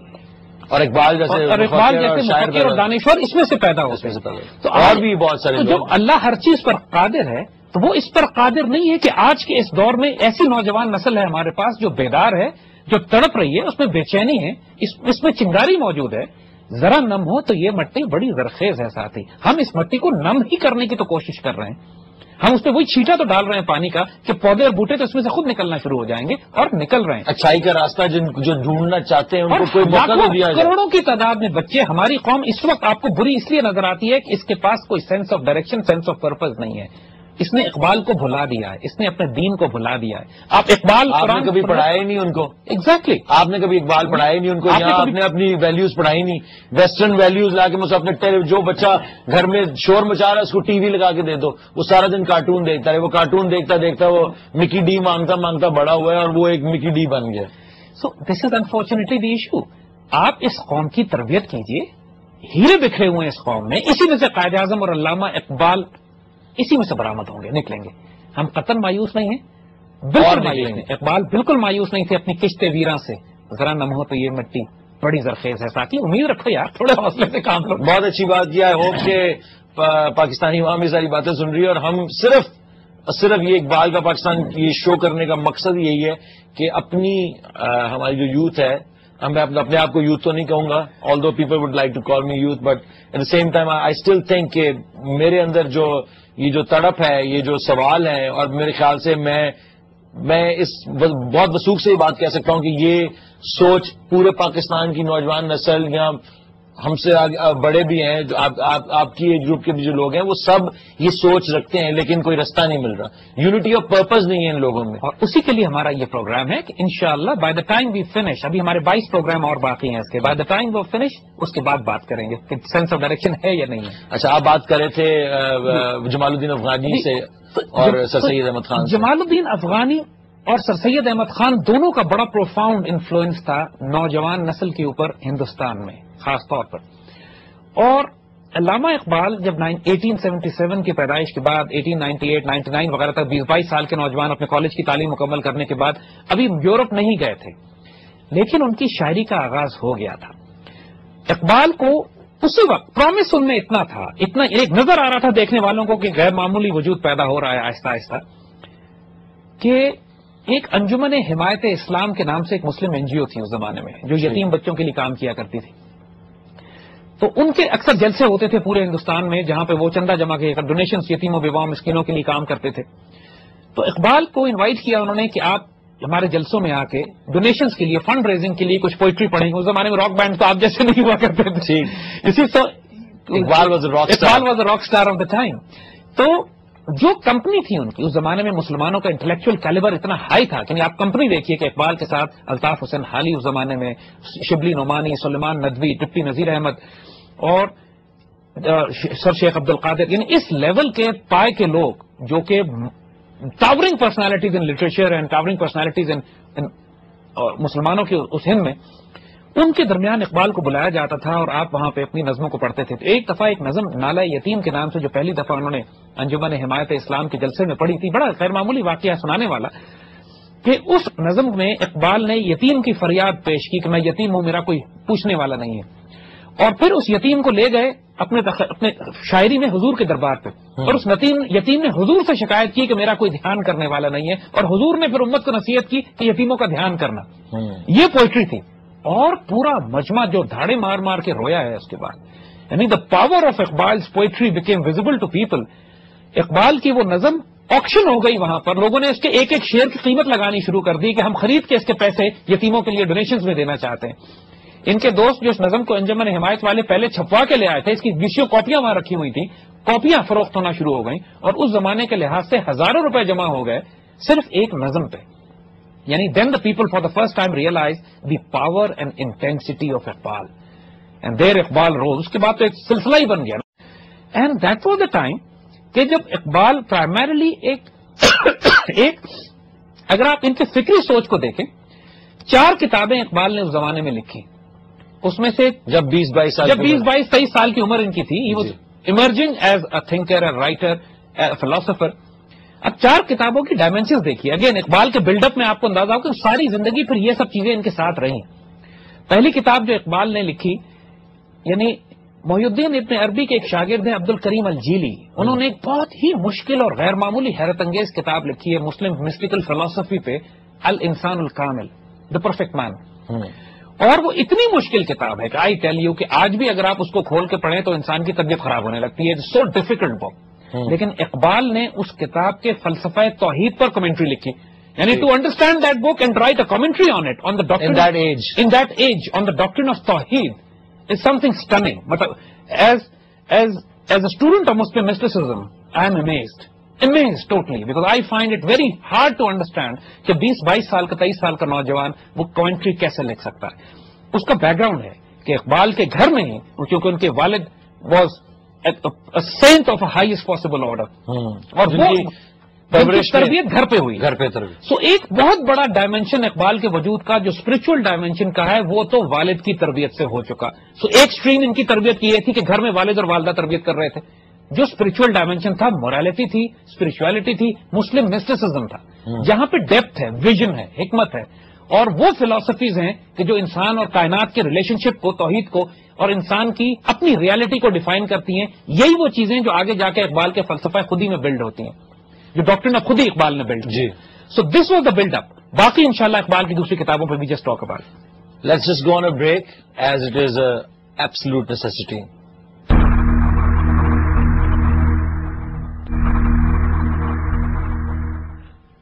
اور اقبال جیسے مفکر اور دانشور اس میں سے پیدا ہوتے ہیں۔ تو اور بھی بہت سارے جب اللہ ہر چیز پر قادر ہے تو وہ اس پر قادر نہیں ہے کہ آج کے اس دور میں ایسی نوجوان نسل ہے ہمارے پاس جو بیدار ہے، جو تڑپ رہی ہے، اس میں بے چینی ہے، اس میں چنگاری موجود ہے، ذرا نم ہو تو یہ مٹی بڑی زرخیز ہے ساتھی۔ ہم اس مٹی کو نم ہی کرنے کی تو کوشش کر رہے ہیں، ہم اس پہ وہی چھیٹا تو ڈال رہے ہیں پانی کا کہ پودے اور بوٹے تو اس میں سے خود نکلنا شروع ہو جائیں گے اور نکل رہے ہیں۔ اچھائی کا راستہ جو ڈھونڈنا چاہتے ہیں ان کو کوئی موقع نہیں دیا جائے۔ کروڑوں کی تعداد میں بچے، ہماری قوم اس وقت آپ کو بری اس لیے نظر آتی ہے کہ اس کے پاس کوئی sense of direction, sense of purpose نہیں ہے۔ اس نے اقبال کو بھلا دیا ہے، اس نے اپنے دین کو بھلا دیا ہے۔ آپ اقبال آپ نے کبھی پڑھایا ہی نہیں ان کو، ایگزیکٹلی آپ نے کبھی اقبال پڑھایا ہی نہیں ان کو، یہاں آپ نے اپنی ویلیوز پڑھائی نہیں، ویسٹرن ویلیوز لا کے مجھے اپنے جو بچہ گھر میں شور مچا رہا ہے اس کو ٹی وی لگا کے دے دو، وہ سارا دن کارٹون دیکھتا ہے، وہ کارٹون دیکھتا دیکھتا وہ مکی ڈی مانگتا مانگتا بڑا ہوا ہے اور وہ ایک مکی ڈی بن گیا۔ سو دس از انفارچونیٹلی دی ایشو۔ آپ اس قوم کی تربیت کیجیے، ہیرے بکھرے ہوئے ہیں اس قوم میں، اسی میں سے قائد اعظم اور علامہ اقبال اسی میں سے برآمد ہوں گے، نکلیں گے۔ ہم قطن مایوس نہیں ہیں، بالکل مایوس نہیں۔ اقبال بالکل مایوس نہیں تھے اپنی کشت ویراں سے، ذرا نم ہو تو یہ مٹی بڑی زرخیز ہے ساتھی۔ امید رکھو یار، تھوڑے حوصلے سے کام لو۔ بہت اچھی بات کیا ہے، ہوپ کہ پاکستانی عوام یہ ساری باتیں سن رہی ہے، اور ہم صرف یہ اقبال کا پاکستان یہ شو کرنے کا مقصد یہی ہے کہ اپنی ہماری جو یوتھ ہے، میں اپنے آپ کو یوتھ تو نہیں کہوں گا، although people would like to call me youth, but at the same time I still think کہ میرے اندر یہ جو تڑپ ہے، یہ جو سوال ہے، اور میرے خیال سے میں اس بہت وثوق سے یہ بات کہہ سکتا ہوں کہ یہ سوچ پورے پاکستان کی نوجوان نسل یا ہم سے بڑے بھی ہیں، جو آپ کی ایج گروپ کے بھی جو لوگ ہیں، وہ سب یہ سوچ رکھتے ہیں، لیکن کوئی رستہ نہیں مل رہا، یونٹی آف پرپز نہیں ہے ان لوگوں میں۔ اور اسی کے لیے ہمارا یہ پروگرام ہے کہ انشاءاللہ by the time we finish, ابھی ہمارے 22 پروگرام اور باقی ہیں، اس کے بائی دا ٹائم وہ فنش، اس کے بعد بات کریں گے کہ سینس آف ڈائریکشن ہے یا نہیں ہے۔ اچھا، آپ بات کر رہے تھے جمال الدین افغانی سے اور سر سید احمد خان سے۔ جمال الدین افغانی اور سر سید احمد خان دونوں کا بڑا پروفاؤنڈ انفلوئنس تھا نوجوان نسل کے اوپر ہندوستان میں خاص طور پر۔ اور علامہ اقبال جب 1877 کی پیدائش کے بعد 1898 99 وغیرہ تک 20-22 سال کے نوجوان اپنے کالج کی تعلیم مکمل کرنے کے بعد ابھی یورپ نہیں گئے تھے، لیکن ان کی شاعری کا آغاز ہو گیا تھا۔ اقبال کو اسی وقت پرومس ان میں اتنا تھا، اتنا ایک نظر آ رہا تھا دیکھنے والوں کو کہ غیر معمولی وجود پیدا ہو رہا ہے آہستہ آہستہ، کہ ایک انجمن حمایت اسلام کے نام سے ایک مسلم NGO تھی اس زمانے میں جو یتیم بچوں کے لیے کام کیا کرتی تھی۔ تو ان کے اکثر جلسے ہوتے تھے پورے ہندوستان میں جہاں پہ وہ چندہ جمع کے ڈونیشنز یتیموں بیواؤں مسکینوں کے لیے کام کرتے تھے۔ تو اقبال کو انوائٹ کیا انہوں نے کہ آپ ہمارے جلسوں میں آ کے ڈونیشنز کے لیے، فنڈ ریزنگ کے لیے کچھ پوئٹری پڑھیں۔ اس زمانے میں راک بینڈ تو آپ جیسے نہیں ہوا کرتے تھے، اسی سے Iqbal was a rock star of the time. تو جو کمپنی تھی ان کی اس زمانے میں، مسلمانوں کا انٹلیکچوئل کیلیبر اتنا ہائی تھا کہ آپ کمپنی دیکھیے کہ اقبال کے ساتھ الطاف حسین حالی اس زمانے میں، شبلی نعمانی، سلیمان ندوی، ڈپٹی نذیر احمد اور سر شیخ عبد القادر، یعنی اس لیول کے پائے کے لوگ جو کہ towering personalities in literature and towering personalities in مسلمانوں کی اس ہند میں، ان کے درمیان اقبال کو بلایا جاتا تھا اور آپ وہاں پہ اپنی نظموں کو پڑھتے تھے۔ تو ایک دفعہ ایک نظم نالہ یتیم کے نام سے جو پہلی دفعہ انہوں نے انجمن حمایت اسلام کے جلسے میں پڑھی تھی، بڑا غیر معمولی واقعہ سنانے والا، کہ اس نظم میں اقبال نے یتیم کی فریاد پیش کی کہ میں یتیم ہوں، میرا کوئی پوچھنے والا نہیں ہے، اور پھر اس یتیم کو لے گئے اپنے شاعری میں حضور کے دربار پہ، اور اس یتیم نے حضور سے شکایت کی کہ میرا کوئی دھیان کرنے والا نہیں ہے، اور حضور نے پھر امت کو نصیحت کی کہ یتیموں کا دھیان کرنا۔ یہ پوئٹری تھی، اور پورا مجمع جو دھاڑے مار مار کے رویا ہے اس کے بعد، یعنی the power of Iqbal's poetry became visible to people۔ Iqbal کی وہ نظم آکشن ہو گئی، وہاں پر لوگوں نے اس کے ایک ایک شعر کی قیمت لگانی شروع کر دی کہ ہم خرید کے اس کے پیسے یتیموں کے لیے ڈونیشنز میں دینا چاہتے ہیں۔ ان کے دوست جو اس نظم کو انجمن حمایت والے پہلے چھپوا کے لے آئے تھے، اس کی 20 کاپیاں وہاں رکھی ہوئی تھیں، کاپیاں فروخت ہونا شروع ہو گئیں اور اس زمانے کے لحاظ سے ہزاروں روپے جمع ہو گئے صرف ایک نظم پہ. یعنی then the people for the first time realize the power and intensity of Iqbal and there Iqbal rose. اس کے بعد تو ایک سلسلہ ہی بن گیا. And that was the time کہ جب اقبال پرائمرلی ایک اگر آپ ان کی فکری سوچ کو دیکھیں، 4 کتابیں اقبال نے اس زمانے میں لکھی. اس میں سے جب 20-22 سال کی عمر ان کی تھی، he was emerging as a thinker, a writer, a philosopher. اب 4 کتابوں کی ڈائمینشنز دیکھیے. اگین اقبال کے بلڈ اپ میں آپ کو اندازہ ہو کہ ساری زندگی پھر یہ سب چیزیں ان کے ساتھ رہی. پہلی کتاب جو اقبال نے لکھی، یعنی محی الدین ابن عربی کے ایک شاگرد ہیں عبد الکریم الجیلی، انہوں نے ایک بہت ہی مشکل اور غیر معمولی حیرت انگیز کتاب لکھی ہے مسلم مسٹیکل فلسفی پہ، الانسان الکامل، دا پرفیکٹ مین. اور وہ اتنی مشکل کتاب ہے کہ آئی ٹیل یو کہ آج بھی اگر آپ اس کو کھول کے پڑھیں تو انسان کی طبیعت خراب ہونے لگتی ہے. سو ڈیفیکلٹ بک. لیکن اقبال نے اس کتاب کے فلسفہ توحید پر کمنٹری لکھی. یعنی to understand that book and write a commentary on it on the doctrine in that age on the ڈاکٹرن آف توحید is something stunning. But as a student of Muslim mysticism, I am amazed totally, because I find it very hard to understand کہ 20-22 سال کا 23 سال کا نوجوان وہ commentary کیسے لکھ سکتا ہے. اس کا بیک گراؤنڈ ہے کہ اقبال کے گھر میں ہی، کیونکہ ان کے والد was a saint of a highest possible order، اور وہ تربیت گھر پہ ہوئی. سو ایک بہت بڑا ڈائمینشن اقبال کے وجود کا جو اسپرچل ڈائمینشن کا ہے وہ تو والد کی تربیت سے ہو چکا. سو ایک اسٹریم ان کی تربیت کی یہ تھی کہ گھر میں والد اور والدہ تربیت کر رہے تھے. جو اسپرچل ڈائمینشن تھا، مورالٹی تھی، اسپرچولیٹی تھی، مسلم مسٹیسزم تھا، جہاں پہ ڈیپتھ ہے، ویژن ہے، حکمت ہے، اور وہ فلسفیز ہیں کہ جو انسان اور کائنات کے ریلیشن شپ کو، توحید کو اور انسان کی اپنی ریالٹی کو ڈیفائن کرتی ہیں. یہی وہ چیزیں جو آگے جا کے اقبال کے فلسفہ خودی میں بلڈ ہوتی ہیں، جو ڈاکٹر نے خود ہی اقبال نے بلڈ. جی so this was the build up. باقی انشاءاللہ اقبال کی دوسری کتابوں پہ بھی just talk about. Let's just go on a break as it is a absolute necessity.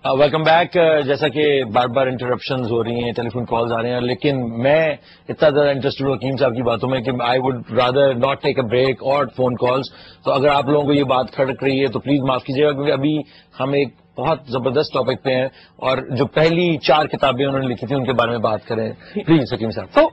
Welcome back. جیسا کہ بار بار انٹرپشنز ہو رہی ہیں، ٹیلی فون کالز آ رہے ہیں، لیکن میں اتنا زیادہ انٹرسٹڈ ہوں حکیم صاحب کی باتوں میں کہ I would rather not take a break اور فون کالز. تو اگر آپ لوگوں کو یہ بات کھٹک رہی ہے تو پلیز معاف کیجیے گا، کیونکہ ابھی ہم ایک بہت زبردست ٹاپک پہ ہیں اور جو پہلی 4 کتابیں انہوں نے لکھی تھی ان کے بارے میں بات کریں. پلیز حکیم صاحب. تو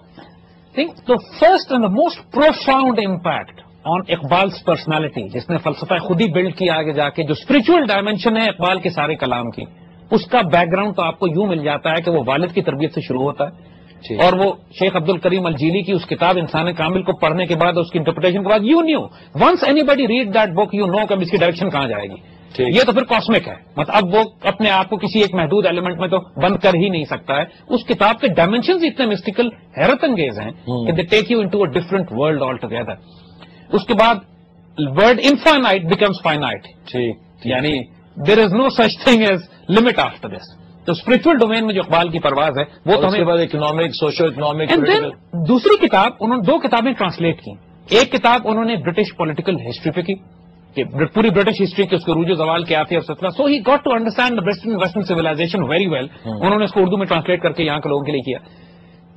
think the first and the most profound impact on اقبال's personality، جس نے فلسفہ خود ہی بلڈ کیا آگے جا کے، جو اسپرچل ڈائمینشن ہے اقبال کے سارے کلام کی، اس کا بیک گراؤنڈ تو آپ کو یوں مل جاتا ہے کہ وہ والد کی تربیت سے شروع ہوتا ہے. اور وہ شیخ عبد الکریم الجیلی کی اس کتاب انسان کامل کو پڑھنے کے بعد، اس کی انٹرپریٹیشن کے بعد، you knew once anybody read that book you know کہ اس کی ڈائریکشن کہاں جائے گی. یہ تو پھر کاسمک ہے، مطلب اب وہ اپنے آپ کو کسی ایک محدود ایلیمنٹ میں تو بند کر ہی نہیں سکتا ہے. اس کتاب کے ڈائمینشنز اتنے مسٹیکل، حیرت انگیز ہیں کہ they take you into a different world all together. اس کے بعد ورڈ انفائنائٹ بیکمس فائنائٹ، یعنی there is no such thing as limit after this. تو اسپرچل ڈومین میں جو اقبال کی پرواز ہے وہ تو ہمیں اکنامک، سوشو اکنامک. دوسری کتاب انہوں نے 2 کتابیں ٹرانسلیٹ کی. ایک کتاب انہوں نے برٹش پولیٹیکل ہسٹری پہ کی کہ پوری برٹش ہسٹری کے اس کے عروج و زوال کیا تھی اور سترہ. So he got to understand western civilization very well. انہوں نے اس کو اردو میں ٹرانسلیٹ کر کے یہاں کے لوگوں کے لیے کیا.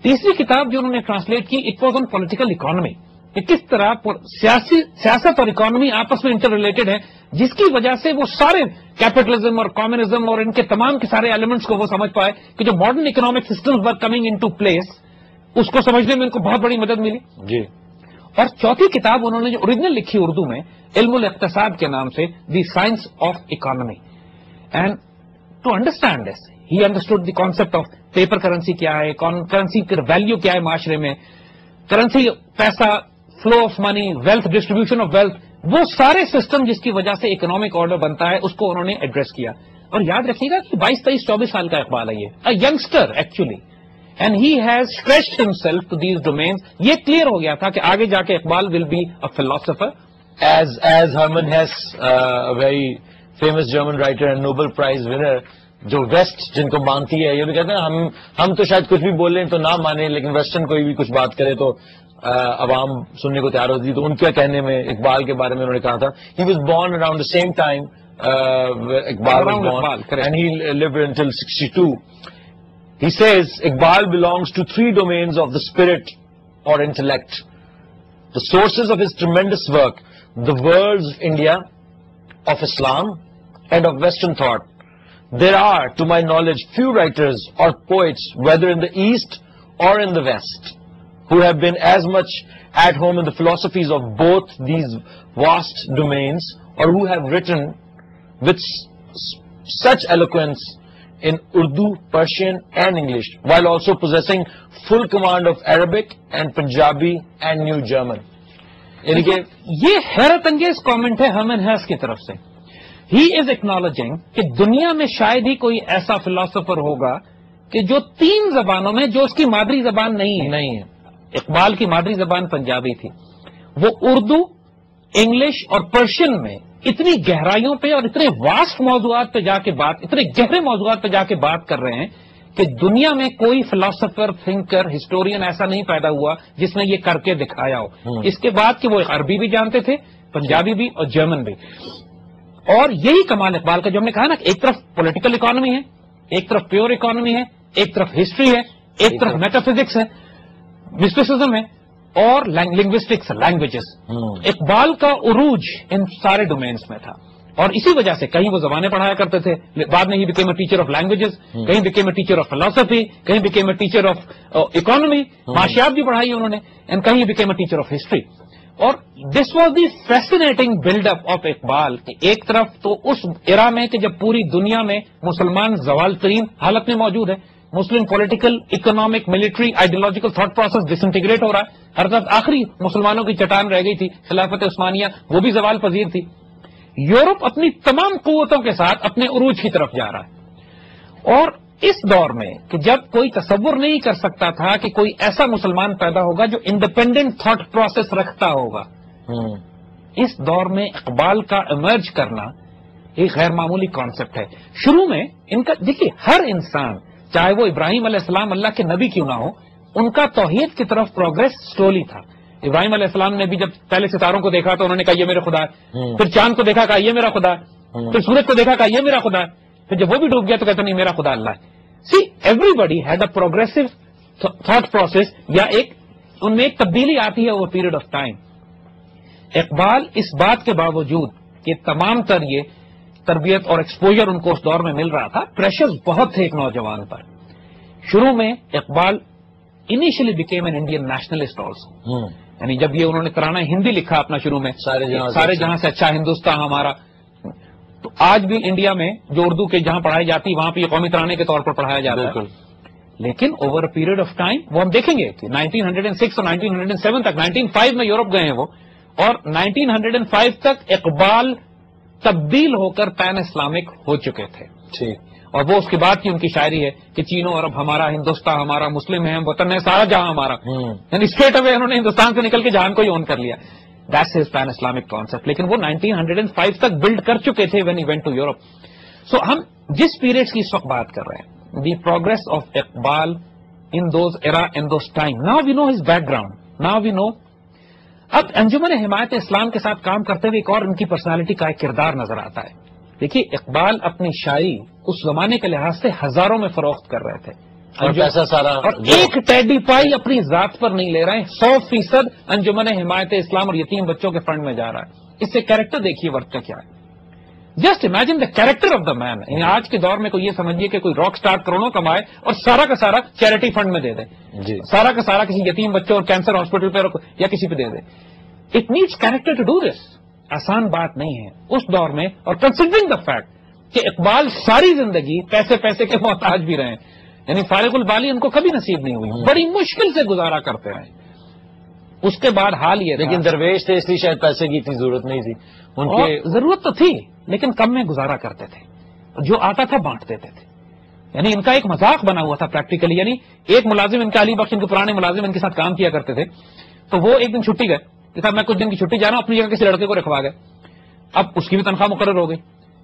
تیسری کتاب جو انہوں نے ٹرانسلیٹ کی، it was on political economy, کہ کس طرح سیاست اور اکانومی آپس میں انٹر ریلیٹڈ ہے، جس کی وجہ سے وہ سارے کیپٹلزم اور کمیونزم اور ان کے تمام کے سارے ایلیمنٹس کو وہ سمجھ پائے کہ جو modern economic systems were coming in to place, اس کو سمجھنے میں ان کو بہت بڑی مدد ملی. جی. اور چوتھی کتاب انہوں نے جو اوریجنل لکھی اردو میں، علم الاقتصاد کے نام سے، the science of economy. And to understand this he understood the concept of paper currency کیا ہے، کرنسی کا ویلیو کیا ہے معاشرے میں، کرنسی پیسہ، flow of money, wealth, distribution of wealth, وہ سارے سسٹم جس کی وجہ سے اکنامک آرڈر بنتا ہے، اس کو انہوں نے ایڈریس کیا. اور یاد رکھیے گا کہ 22-23-24 سال کا اقبال ہے، یہ youngster actually, and he has stretched himself to these domains. یہ کلیئر ہو گیا تھا کہ آگے جا کے Iqbal will be a philosopher. As Hermann Hesse, very famous German writer and Nobel prize winner, جو ویسٹ جن کو مانتی ہے، یہ بھی کہتے ہیں ہم تو شاید کچھ بھی بول لیں تو نہ مانیں، لیکن ویسٹرن کوئی بھی کچھ بات کرے تو عوام سننے کو تیار ہوتی ہے. تو ان کے کہنے میں اقبال کے بارے میں انہوں نے کہا تھا، he was born around the same time Iqbal was born and he lived until 62. He says Iqbal belongs to 3 domains of the spirit or intellect. The sources of his tremendous work, the worlds of India, of Islam, and of Western thought. There are, to my knowledge, few writers or poets, whether in the East or in the West, who have been as much at home in the philosophies of both these vast domains, or who have written with such eloquence in Urdu, Persian and English, while also possessing full command of Arabic and Punjabi and New German. یہ حیرت انگیز comment ہے Hermann ہیس کی طرف سے. ہی از acknowledging کہ دنیا میں شاید ہی کوئی ایسا فلاسفر ہوگا کہ جو 3 زبانوں میں, جو اس کی مادری زبان نہیں ہے. اقبال کی مادری زبان پنجابی تھی, وہ اردو, انگلش اور پرشین میں اتنی گہرائیوں پہ اور اتنے واسٹ موضوعات پہ جا کے اتنے گہرے موضوعات پہ جا کے بات کر رہے ہیں کہ دنیا میں کوئی فلاسفر, تھنکر, ہسٹورین ایسا نہیں پیدا ہوا جس نے یہ کر کے دکھایا ہو. اس کے بعد کہ وہ عربی بھی جانتے تھے, پنجابی بھی اور جرمن بھی. اور یہی کمال اقبال کا, جو ہم نے کہا نا, ایک طرف پولیٹیکل اکانومی ہے, ایک طرف پیور اکانومی ہے, ایک طرف ہسٹری ہے, ایک طرف میٹا فزکس ہے, مسٹیسزم ہے, اور لنگوسٹکس, لینگویجز. اقبال کا عروج ان سارے ڈومینس میں تھا, اور اسی وجہ سے کہیں وہ زبانیں پڑھایا کرتے تھے, بعد میں he became a teacher of languages, کہیں became a teacher of philosophy, کہیں became a teacher of economy, معاشیات بھی پڑھائی انہوں نے, اینڈ کہیں became a teacher of history. اور this was the fascinating build up of Iqbal. ایک طرف تو اس ایرا میں کہ جب پوری دنیا میں مسلمان زوال ترین حالت میں موجود ہے, Muslim political, economic, military, ideological thought process disintegrate ہو رہا ہے. ہر طرف آخری مسلمانوں کی چٹان رہ گئی تھی خلافت عثمانیہ, وہ بھی زوال پذیر تھی. یورپ اپنی تمام قوتوں کے ساتھ اپنے عروج کی طرف جا رہا ہے. اور اس دور میں کہ جب کوئی تصور نہیں کر سکتا تھا کہ کوئی ایسا مسلمان پیدا ہوگا جو انڈیپینڈنٹ تھاٹ پروسیس رکھتا ہوگا, اس دور میں اقبال کا ایمرج کرنا ایک غیر معمولی کانسیپٹ ہے. شروع میں ان کا دیکھیے, ہر انسان چاہے وہ ابراہیم علیہ السلام اللہ کے نبی کیوں نہ ہو, ان کا توحید کی طرف پروگرس سلولی تھا. ابراہیم علیہ السلام نے بھی جب پہلے ستاروں کو دیکھا تو انہوں نے کہا یہ میرے خدا ہے, پھر چاند کو دیکھا کہا یہ میرا خدا ہے, پھر سورج کو دیکھا کہا یہ میرا خدا ہے, پھر جب وہ بھی ڈوب گیا تو کہتے نہیں میرا خدا اللہ ہے. See everybody had a progressive thought process, یا ایک ان میں ایک تبدیلی آتی ہے over period of time. Iqbal اس بات کے باوجود کہ تمام تر یہ تربیت اور ایکسپوجر ان کو اس دور میں مل رہا تھا, پریشرز بہت تھے ایک نوجوان پر. شروع میں Iqbal initially became an Indian nationalist also, یعنی جب یہ انہوں نے ترانہ ہندی لکھا اپنا شروع میں, سارے جہاں سے اچھا ہندوستان ہمارا, تو آج بھی انڈیا میں جو اردو کے جہاں پڑھائی جاتی وہاں پہ یہ قومی ترانے کے طور پر پڑھایا جاتا ہے. لیکن over a period of time وہ ہم دیکھیں گے کہ 1906 اور 1907 تک, 1905 میں یورپ گئے ہیں وہ, اور 1905 تک اقبال تبدیل ہو کر پین اسلامک ہو چکے تھے. اور وہ اس کے بعد کی ان کی شاعری ہے کہ چینو عرب ہمارا, ہندوستان ہمارا, مسلم ہے, وطن ہے سارا جہاں ہمارا, یعنی اسٹریٹ اوے انہوں نے ہندوستان سے نکل کے جہان کو ہی اون کر لیا. That's his pan Islamic concept. لیکن وہ 1905 تک بلڈ کر چکے تھے when he went to Europe. So ہم جس پیریڈس کی اس وقت بات کر رہے ہیں, the progress of Iqbal in those era in those time, now we know his back ground, now we know. اب انجمن حمایت اسلام کے ساتھ کام کرتے ہوئے ایک اور ان کی پرسنالٹی کا ایک کردار نظر آتا ہے. دیکھیے اقبال اپنی شاعری اس زمانے کے لحاظ سے ہزاروں میں فروخت کر رہے تھے, اور پیسہ سارا, اور ایک ٹیڈی پائی اپنی ذات پر نہیں لے رہے ہیں, 100% انجمن حمایت اسلام اور یتیم بچوں کے فنڈ میں جا رہا ہے. اس سے کیریکٹر دیکھیے ورک کا کیا ہے. Just imagine the character of the man. آج کے دور میں کوئی یہ سمجھیے کہ کوئی راک اسٹار کروڑوں کمائے اور سارا کا سارا چیریٹی فنڈ میں دے دے, سارا کا سارا کسی یتیم بچوں اور کینسر ہاسپٹل پہ یا کسی پہ دے دے. It needs character to do this. آسان بات نہیں ہے اس دور میں, اور کنسیڈرنگ دا فیکٹ کہ اقبال ساری زندگی پیسے کے محتاج بھی رہے, یعنی فارغ البالی ان کو کبھی نصیب نہیں ہوئی, بڑی مشکل سے گزارا کرتے رہے. اس کے بعد حال یہ, لیکن درویش تھے اس لیے شاید پیسے کی اتنی ضرورت نہیں تھی. ان کی ضرورت تو تھی لیکن کم میں گزارا کرتے تھے, جو آتا تھا بانٹ دیتے تھے. یعنی ان کا ایک مذاق بنا ہوا تھا پریکٹیکلی. یعنی ایک ملازم ان کا علی بخش, ان کے پرانے ملازم ان کے ساتھ کام کیا کرتے تھے, تو وہ ایک دن چھٹی گئے کہ صاحب میں کچھ دن کی چھٹی جا رہا ہوں, اپنی جگہ کسی لڑکے کو رکھوا گئے. اب اس کی بھی تنخواہ مقرر ہو گئی.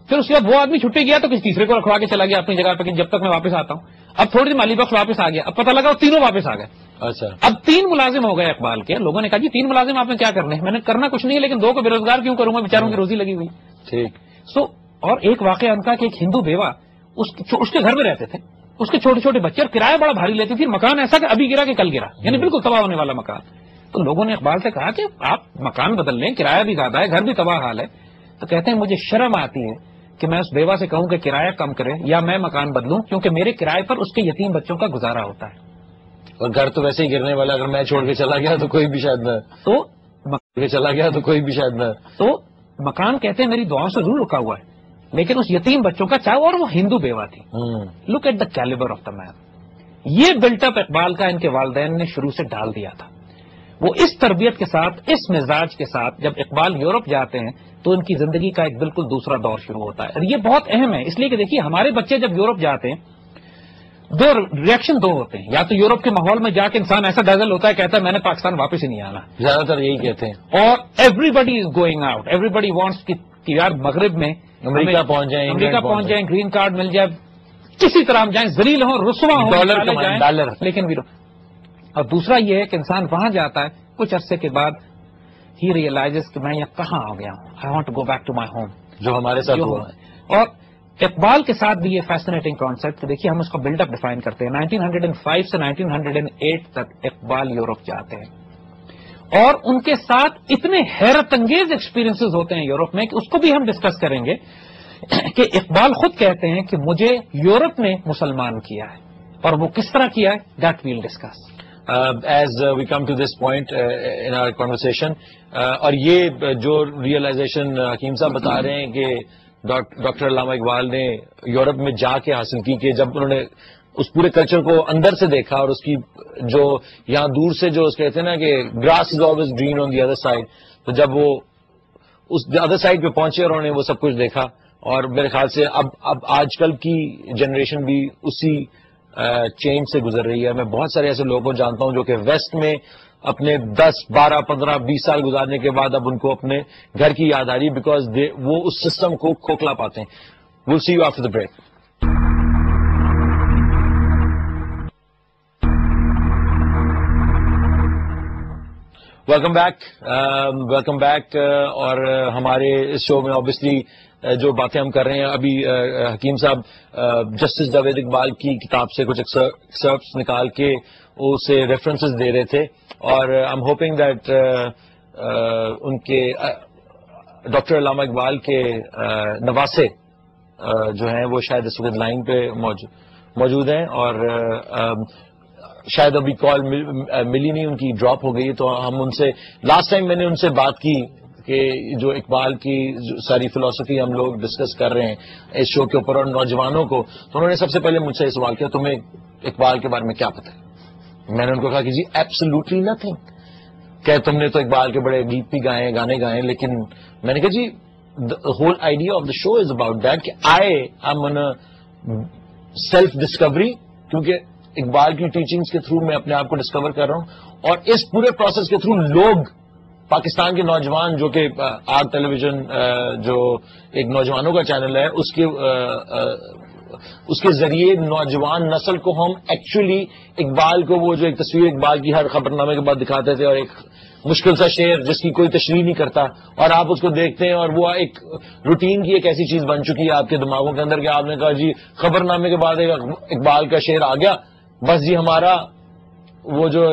پھر اس کے بعد وہ آدمی چھٹی گیا تو کسی تیسرے کو رکھوا کے چلا گیا اپنی جگہ پہ کہ جب تک میں واپس آتا ہوں. اب تھوڑی دیر علی بخش واپس آ گیا, اب پتہ لگا وہ تینوں واپس آ گئے. اچھا, اب 3 ملازم ہو گئے اقبال کے. لوگوں نے کہا جی 3 ملازم آپ نے کیا کرنے ہیں؟ میں نے کرنا کچھ نہیں ہے, لیکن 2 کو بے روزگار کیوں کروں, میں بیچاروں کی روزی لگی ہوئی. ٹھیک. سو اور ایک واقعہ ان کا کہ ایک ہندو بیوہ اس کے گھر میں رہتے تھے, اس کے چھوٹے چھوٹے بچے، اور کرایہ بڑا بھاری لیتی تھی، مکان ایسا کہ ابھی گرا کہ کل گرا، یعنی بالکل تباہ ہونے والا مکان. تو لوگوں نے اقبال سے کہا کہ آپ مکان بدل لیں، کرایہ بھی زیادہ ہے، گھر بھی تباہ حال ہے. تو کہتے ہیں مجھے شرم آتی ہے کہ میں اس بیوہ سے کہوں کہ کرایہ کم کرے یا میں مکان بدلوں، کیونکہ میرے کرائے پر اس کے یتیم بچوں کا گزارا ہوتا ہے. اور گھر تو ویسے ہی گرنے والا، اگر میں چھوڑ کے چلا گیا تو کوئی بھی شاید نہ تو مکان کہتے ہیں میری دعاؤں سے ضرور رکا ہوا ہے، لیکن اس یتیم بچوں کا چاہے، اور وہ ہندو بیوہ تھی. Look at the calibre of the man. یہ بلٹ اپ اقبال کا ان کے والدین نے شروع سے ڈال دیا تھا. وہ اس تربیت کے ساتھ، اس مزاج کے ساتھ جب اقبال یورپ جاتے ہیں تو ان کی زندگی کا ایک بالکل دوسرا دور شروع ہوتا ہے. اور یہ بہت اہم ہے، اس لیے کہ دیکھیے ہمارے بچے جب یورپ جاتے ہیں ریئیکشن دو ہوتے ہیں. یا تو یورپ کے ماحول میں جا کے انسان ایسا ڈیزل ہوتا ہے، کہتا ہے میں نے پاکستان واپس ہی نہیں آنا، زیادہ تر یہی کہتے ہیں. اور everybody is going out, everybody wants کہ یار مغرب میں امریکہ پہنچ جائیں، گرین کارڈ مل جائے، کسی طرح ہم جائیں، ذلیل ہوں، رسوا ہوں، ڈالر. لیکن اور دوسرا یہ ہے کہ انسان وہاں جاتا ہے، کچھ عرصے کے بعد ہی ریئلائزز کہ میں یہاں کہاں آ گیا ہوں، I want to go back to my home, جو ہمارے ساتھ ہوا ہے. اور اقبال کے ساتھ بھی یہ فیسنیٹنگ کانسیپٹ. دیکھیے ہم اس کا بلڈ اپ ڈیفائن کرتے ہیں. 1905 سے 1908 تک اقبال یورپ جاتے ہیں، اور ان کے ساتھ اتنے حیرت انگیز ایکسپیرینسز ہوتے ہیں یورپ میں کہ اس کو بھی ہم ڈسکس کریں گے کہ اقبال خود کہتے ہیں کہ مجھے یورپ نے مسلمان کیا ہے، اور وہ کس طرح کیا ہے، that we'll discuss as we come to this point in our conversation. اور یہ جو ریئلائزیشن حکیم صاحب بتا رہے ہیں کہ ڈاکٹر علامہ اقبال نے یورپ میں جا کے حاصل کی، کہ جب انہوں نے اس پورے کلچر کو اندر سے دیکھا، اور اس کی جو یہاں دور سے جو کہتے ہیں نا کہ grass is always green on the other side, تو جب وہ اس ادر سائڈ پہ پہنچے اور انہوں نے وہ سب کچھ دیکھا. اور میرے خیال سے اب آج کل کی جنریشن بھی اسی چینج سے گزر رہی ہے. میں بہت سارے ایسے لوگوں کو جانتا ہوں جو کہ ویسٹ میں اپنے 10 12 15 20 سال گزارنے کے بعد اب ان کو اپنے گھر کی یاد آ رہی ہے، بیکاز وہ اس سسٹم کو کھوکھلا پاتے ہیں. Well see you after the break. Welcome back. اور ہمارے اس شو میں آبویسلی جو باتیں ہم کر رہے ہیں ابھی، حکیم صاحب جسٹس جاوید اقبال کی کتاب سے کچھ ایکسرپٹس نکال کے اسے ریفرنسز دے رہے تھے، اور I am hoping that in کے ڈاکٹر علامہ اقبال کے نواسے جو ہیں وہ شاید اس وقت لائن پہ موجود ہیں، اور شاید ابھی کال ملی نہیں، ان کی ڈراپ ہو گئی. تو ہم ان سے لاسٹ ٹائم میں نے ان سے بات کی کہ جو اقبال کی ساری فلسفی ہم لوگ ڈسکس کر رہے ہیں اس شو کے اوپر اور نوجوانوں کو، تو انہوں نے سب سے پہلے مجھ سے یہ سوال کیا تمہیں اقبال کے بارے میں کیا پتا ہے. میں نے ان کو کہا کہ جی ایبسولوٹلی نتھنگ. کہ تم نے تو اقبال کے بڑے گیت بھی گائے، گانے گائے، لیکن میں نے کہا جی whole idea of the show is about that کہ I am on self discovery, کیونکہ اقبال کی ٹیچنگز کے تھرو میں اپنے آپ کو ڈسکور کر رہا ہوں، اور اس پورے پروسیس کے تھرو لوگ پاکستان کے نوجوان، جو کہ آگ ٹیلی ویژن جو ایک نوجوانوں کا چینل ہے، اس کے ذریعے نوجوان نسل کو ہم ایکچولی اقبال کو، وہ جو ایک تصویر اقبال کی ہر خبر نامے کے بعد دکھاتے تھے، اور ایک مشکل سا شعر جس کی کوئی تشریح نہیں کرتا، اور آپ اس کو دیکھتے ہیں اور وہ ایک روٹین کی ایک ایسی چیز بن چکی ہے آپ کے دماغوں کے اندر کہ آپ نے کہا جی خبر نامے کے بعد ایک اقبال کا شعر آ گیا، بس جی ہمارا وہ جو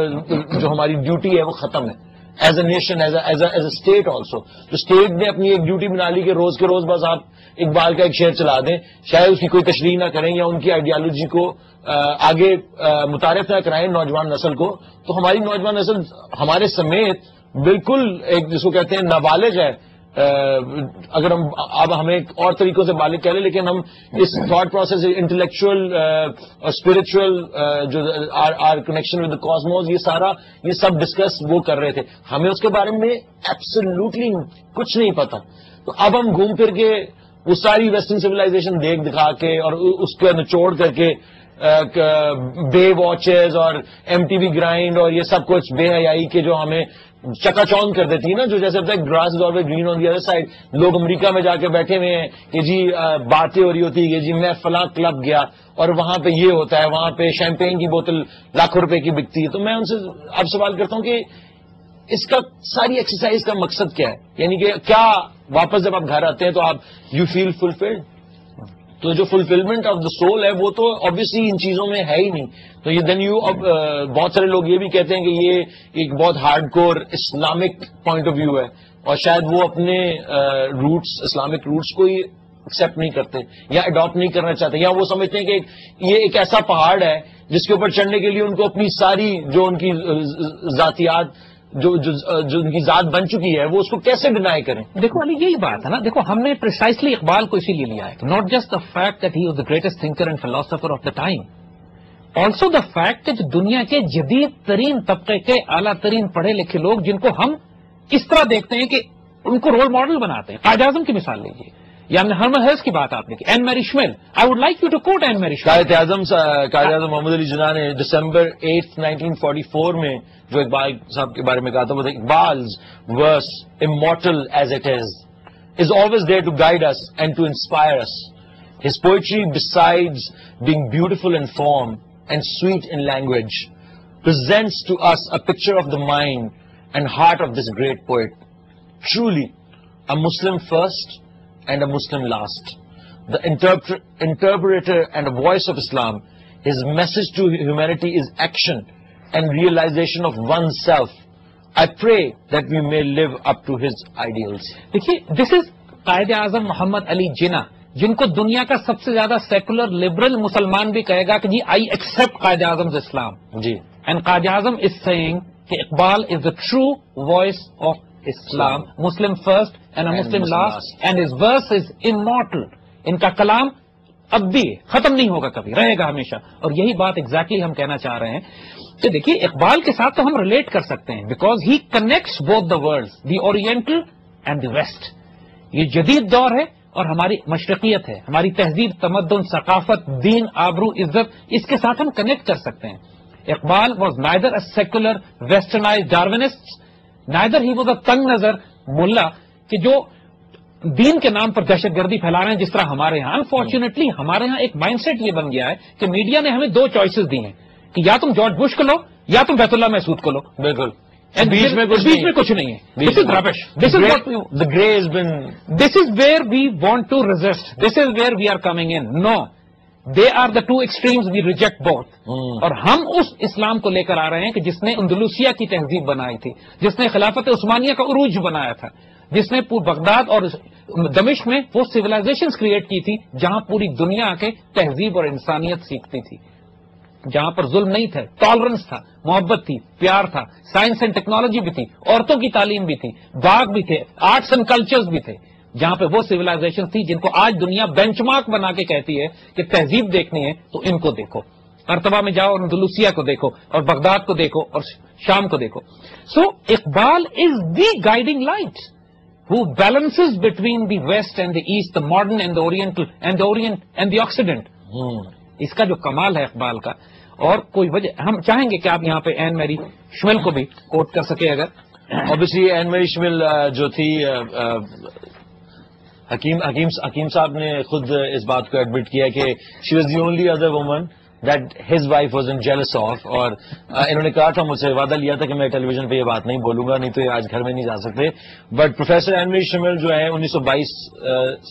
ہماری ڈیوٹی ہے وہ ختم ہے. As a nation, as a state also, تو اسٹیٹ نے اپنی ایک ڈیوٹی بنا لی کہ روز کے روز بس آپ اقبال کا ایک شعر چلا دیں، شاید اس کی کوئی تشریح نہ کریں یا ان کی آئیڈیالوجی کو آگے متعارف نہ کرائیں نوجوان نسل کو. تو ہماری نوجوان نسل ہمارے سمیت بالکل ایک جس کو کہتے ہیں نابالغ ہے. اگر ہم اب ہمیں اور طریقوں سے بالغ کہہ لیں، لیکن ہم اس تھاٹ پروسیس انٹلیکچوئل اور اسپرچل جو our connection with the cosmos, یہ سب ڈسکس وہ کر رہے تھے. ہمیں اس کے بارے میں ایبسولوٹلی کچھ نہیں پتا. تو اب ہم گھوم پھر کے وہ ساری ویسٹرن سویلائزیشن دکھا کے اور اس کو نچوڑ کر کے بے واچز اور ایم ٹی وی گرائنڈ اور یہ سب کچھ بے حیائی کے جو ہمیں چکا چوند کر دیتی ہے نا، جو جیسے ہوتا ہے grass is always green on the other side. لوگ امریکہ میں جا کے بیٹھے ہوئے ہیں کہ جی باتیں ہو رہی ہوتی ہے کہ جی میں فلاں کلب گیا اور وہاں پہ یہ ہوتا ہے، وہاں پہ شیمپین کی بوتل لاکھوں روپے کی بکتی ہے. تو میں ان سے اب سوال کرتا ہوں کہ اس کا ساری ایکسرسائز کا مقصد کیا ہے؟ یعنی کہ کیا واپس جب آپ گھر آتے ہیں تو آپ یو فیل فلفلڈ؟ تو جو فلفلمنٹ آف دا سول ہے وہ تو آبویسلی ان چیزوں میں ہے ہی نہیں. تو یہ دین یو بہت سارے لوگ یہ بھی کہتے ہیں کہ یہ ایک بہت hard core Islamic point of view ہے اور شاید وہ اپنے روٹس اسلامک روٹس کو ہی ایکسپٹ نہیں کرتے یا اڈاپٹ نہیں کرنا چاہتے, یا وہ سمجھتے ہیں کہ یہ ایک ایسا پہاڑ ہے جس کے اوپر چڑھنے کے لیے ان کو اپنی ساری جو ان کی ذاتیات جو ان کی ذات بن چکی ہے وہ اس کو کیسے ڈینائی کریں. دیکھو علی یہی بات ہے نا, دیکھو ہم نے پریسائسلی اقبال کو اسی لیے لیا ہے, not just the fact that he was the greatest thinker and philosopher of the time, also the fact کہ دنیا کے جدید ترین طبقے کے اعلیٰ ترین پڑھے لکھے لوگ جن کو ہم اس طرح دیکھتے ہیں کہ ان کو رول ماڈل بناتے ہیں. قائد اعظم کی مثال لیجیے, یا ہم نے ہرمن ہیلس کی بات آپ نے کی, Anne Marie Schimmel. I would like you to quote Anne Marie Schimmel. Quaid Azam محمد علی جناح نے دسمبر 8 1944 میں جو اقبال صاحب کے بارے میں کہا تھا وہ اقبال's verse immortal as it is always there to guide us and to inspire us. His poetry, besides being beautiful in form and sweet in language, presents to us a picture of the mind and heart of this great poet. Truly a Muslim first and a Muslim last, the interpreter and a voice of Islam. His message to humanity is action and realization of oneself. I pray that we may live up to his ideals. دیکھیے دس از قائد اعظم محمد علی جناح, جن کو دنیا کا سب سے زیادہ secular liberal مسلمان بھی کہے گا کہ جی I accept Quaid Azam Islam. G, and Quaid Azam is saying کہ Iqbal is the true voice of Islam, Muslim first and a Muslim last, and his verse is immortal. ان کا کلام اب بھی ختم نہیں ہوگا, کبھی رہے گا ہمیشہ. اور یہی بات ایگزیکٹلی ہم کہنا چاہ رہے ہیں کہ دیکھیے اقبال کے ساتھ تو ہم ریلیٹ کر سکتے ہیں because he connects both the world, the oriental and the west. یہ جدید دور ہے اور ہماری مشرقیت ہے, ہماری تہذیب, تمدن, ثقافت, دین, آبرو, عزت, اس کے ساتھ ہم کنیکٹ کر سکتے ہیں. Iqbal was neither a secular westernize Darwinist, neither he was a تنگ نظر ملا کہ جو دین کے نام پر دہشت گردی پھیلا رہے ہیں جس طرح ہمارے یہاں. انفارچونیٹلی ہمارے یہاں ایک مائنڈ سیٹ یہ بن گیا ہے کہ میڈیا نے ہمیں دو چوائسیز دی ہیں کہ یا تم جارج بش کو لو یا تم بیت اللہ محسود کو لو. بالکل, بیچ میں کچھ نہیں ہے. This is rubbish. This is where we want to resist. This is where we are coming in. No, they are the two extremes, we reject both. اور ہم اس اسلام کو لے کر آ رہے ہیں کہ جس نے اندلوسیہ کی تہذیب بنائی تھی, جس نے خلافت عثمانیہ کا عروج بنایا تھا, جس نے بغداد اور دمشق میں وہ سویلائزیشنز کریٹ کی تھی جہاں پوری دنیا کے تہذیب اور انسانیت سیکھتی تھی, جہاں پر ظلم نہیں تھا, ٹالرنس تھا, محبت تھی, پیار تھا, سائنس اینڈ ٹیکنالوجی بھی تھی, عورتوں کی تعلیم بھی تھی, باغ بھی تھے, آرٹس اینڈ کلچرز بھی تھے, جہاں پہ وہ سویلائزیشن تھی جن کو آج دنیا بینچ مارک بنا کے کہتی ہے کہ تہذیب دیکھنی ہے تو ان کو دیکھو. ارتبا میں جاؤ اور اندلوسیہ کو دیکھو اور بغداد کو دیکھو اور شام کو دیکھو. So Iqbal is the guiding light who balances between the west and the east, the modern and the oriental and the orient and the occident. اس کا جو کمال ہے اقبال کا, اور کوئی وجہ ہم چاہیں گے کہ آپ یہاں پہ این میری شمیل کو بھی کوٹ کر سکے. اگر obviously این میری شمیل جو تھی, حکیم صاحب نے خود اس بات کو ایڈمٹ کیا کہ she was the only other woman that his wife wasn't jealous of. اور انہوں نے کہا تھا, مجھ سے وعدہ لیا تھا کہ میں ٹیلی ویژن پہ یہ بات نہیں بولوں گا, نہیں تو یہ آج گھر میں نہیں جا سکتے. But professor N Marie Shamil جو ہے 1922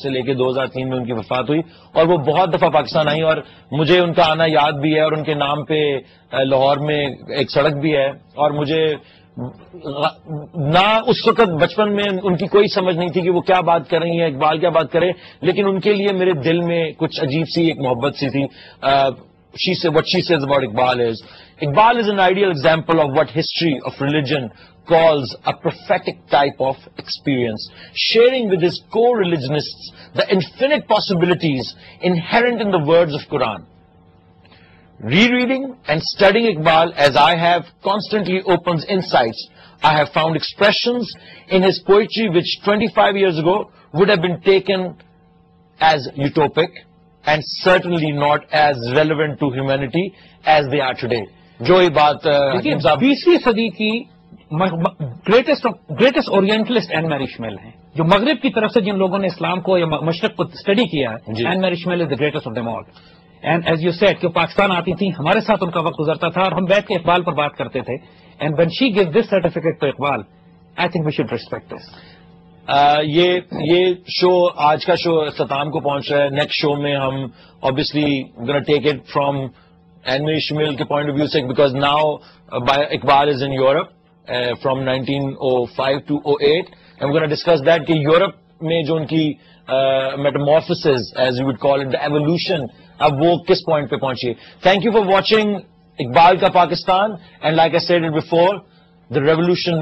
سے لے کے 2003 میں ان کی وفات ہوئی, اور وہ بہت دفعہ پاکستان آئی, اور مجھے ان کا آنا یاد بھی ہے, اور ان کے نام پہ لاہور میں ایک سڑک بھی ہے. اور مجھے نہ اس وقت بچپن میں ان کی کوئی سمجھ نہیں تھی کہ وہ کیا بات کر رہی ہیں, اقبال کیا بات کرے, لیکن ان کے لیے میرے دل میں کچھ عجیب سی ایک محبت سی تھی. What she says about Iqbal is an ideal example of what history of religion calls a prophetic type of experience, sharing with his co-religionists the infinite possibilities inherent in the words of Quran. Rereading and studying Iqbal as I have constantly opens insights. I have found expressions in his poetry which 25 years ago would have been taken as utopic and certainly not as relevant to humanity as they are today. جو یہ بات 20ویں صدی کی greatest orientalist N Marie Shamil ہیں, جو مغرب کی طرف سے جن لوگوں نے اسلام کو یا مشرق کو اسٹڈی کیا ہے. Anne Marie Schimmel is the greatest of them all. And as you said کہ پاکستان آتی تھی, ہمارے ساتھ ان کا وقت گزرتا تھا, اور ہم بیٹھ کے اقبال پر بات کرتے تھے. And when she gives this certificate to Iqbal, I think we should respect this. یہ شو آج کا شو اختتام کو پہنچ رہا ہے. نیکسٹ شو میں ہم obviously gonna take it from Anne-Marie Schimmel کے point of view سے, because now Iqbal is in Europe from 1905 to 08, and we're gonna discuss that کہ یورپ میں جو ان کی metamorphosis as you would call it, the evolution, اب وہ کس point پہ پہنچی. Thank you for watching Iqbal کا Pakistan, and like I said it before, the revolution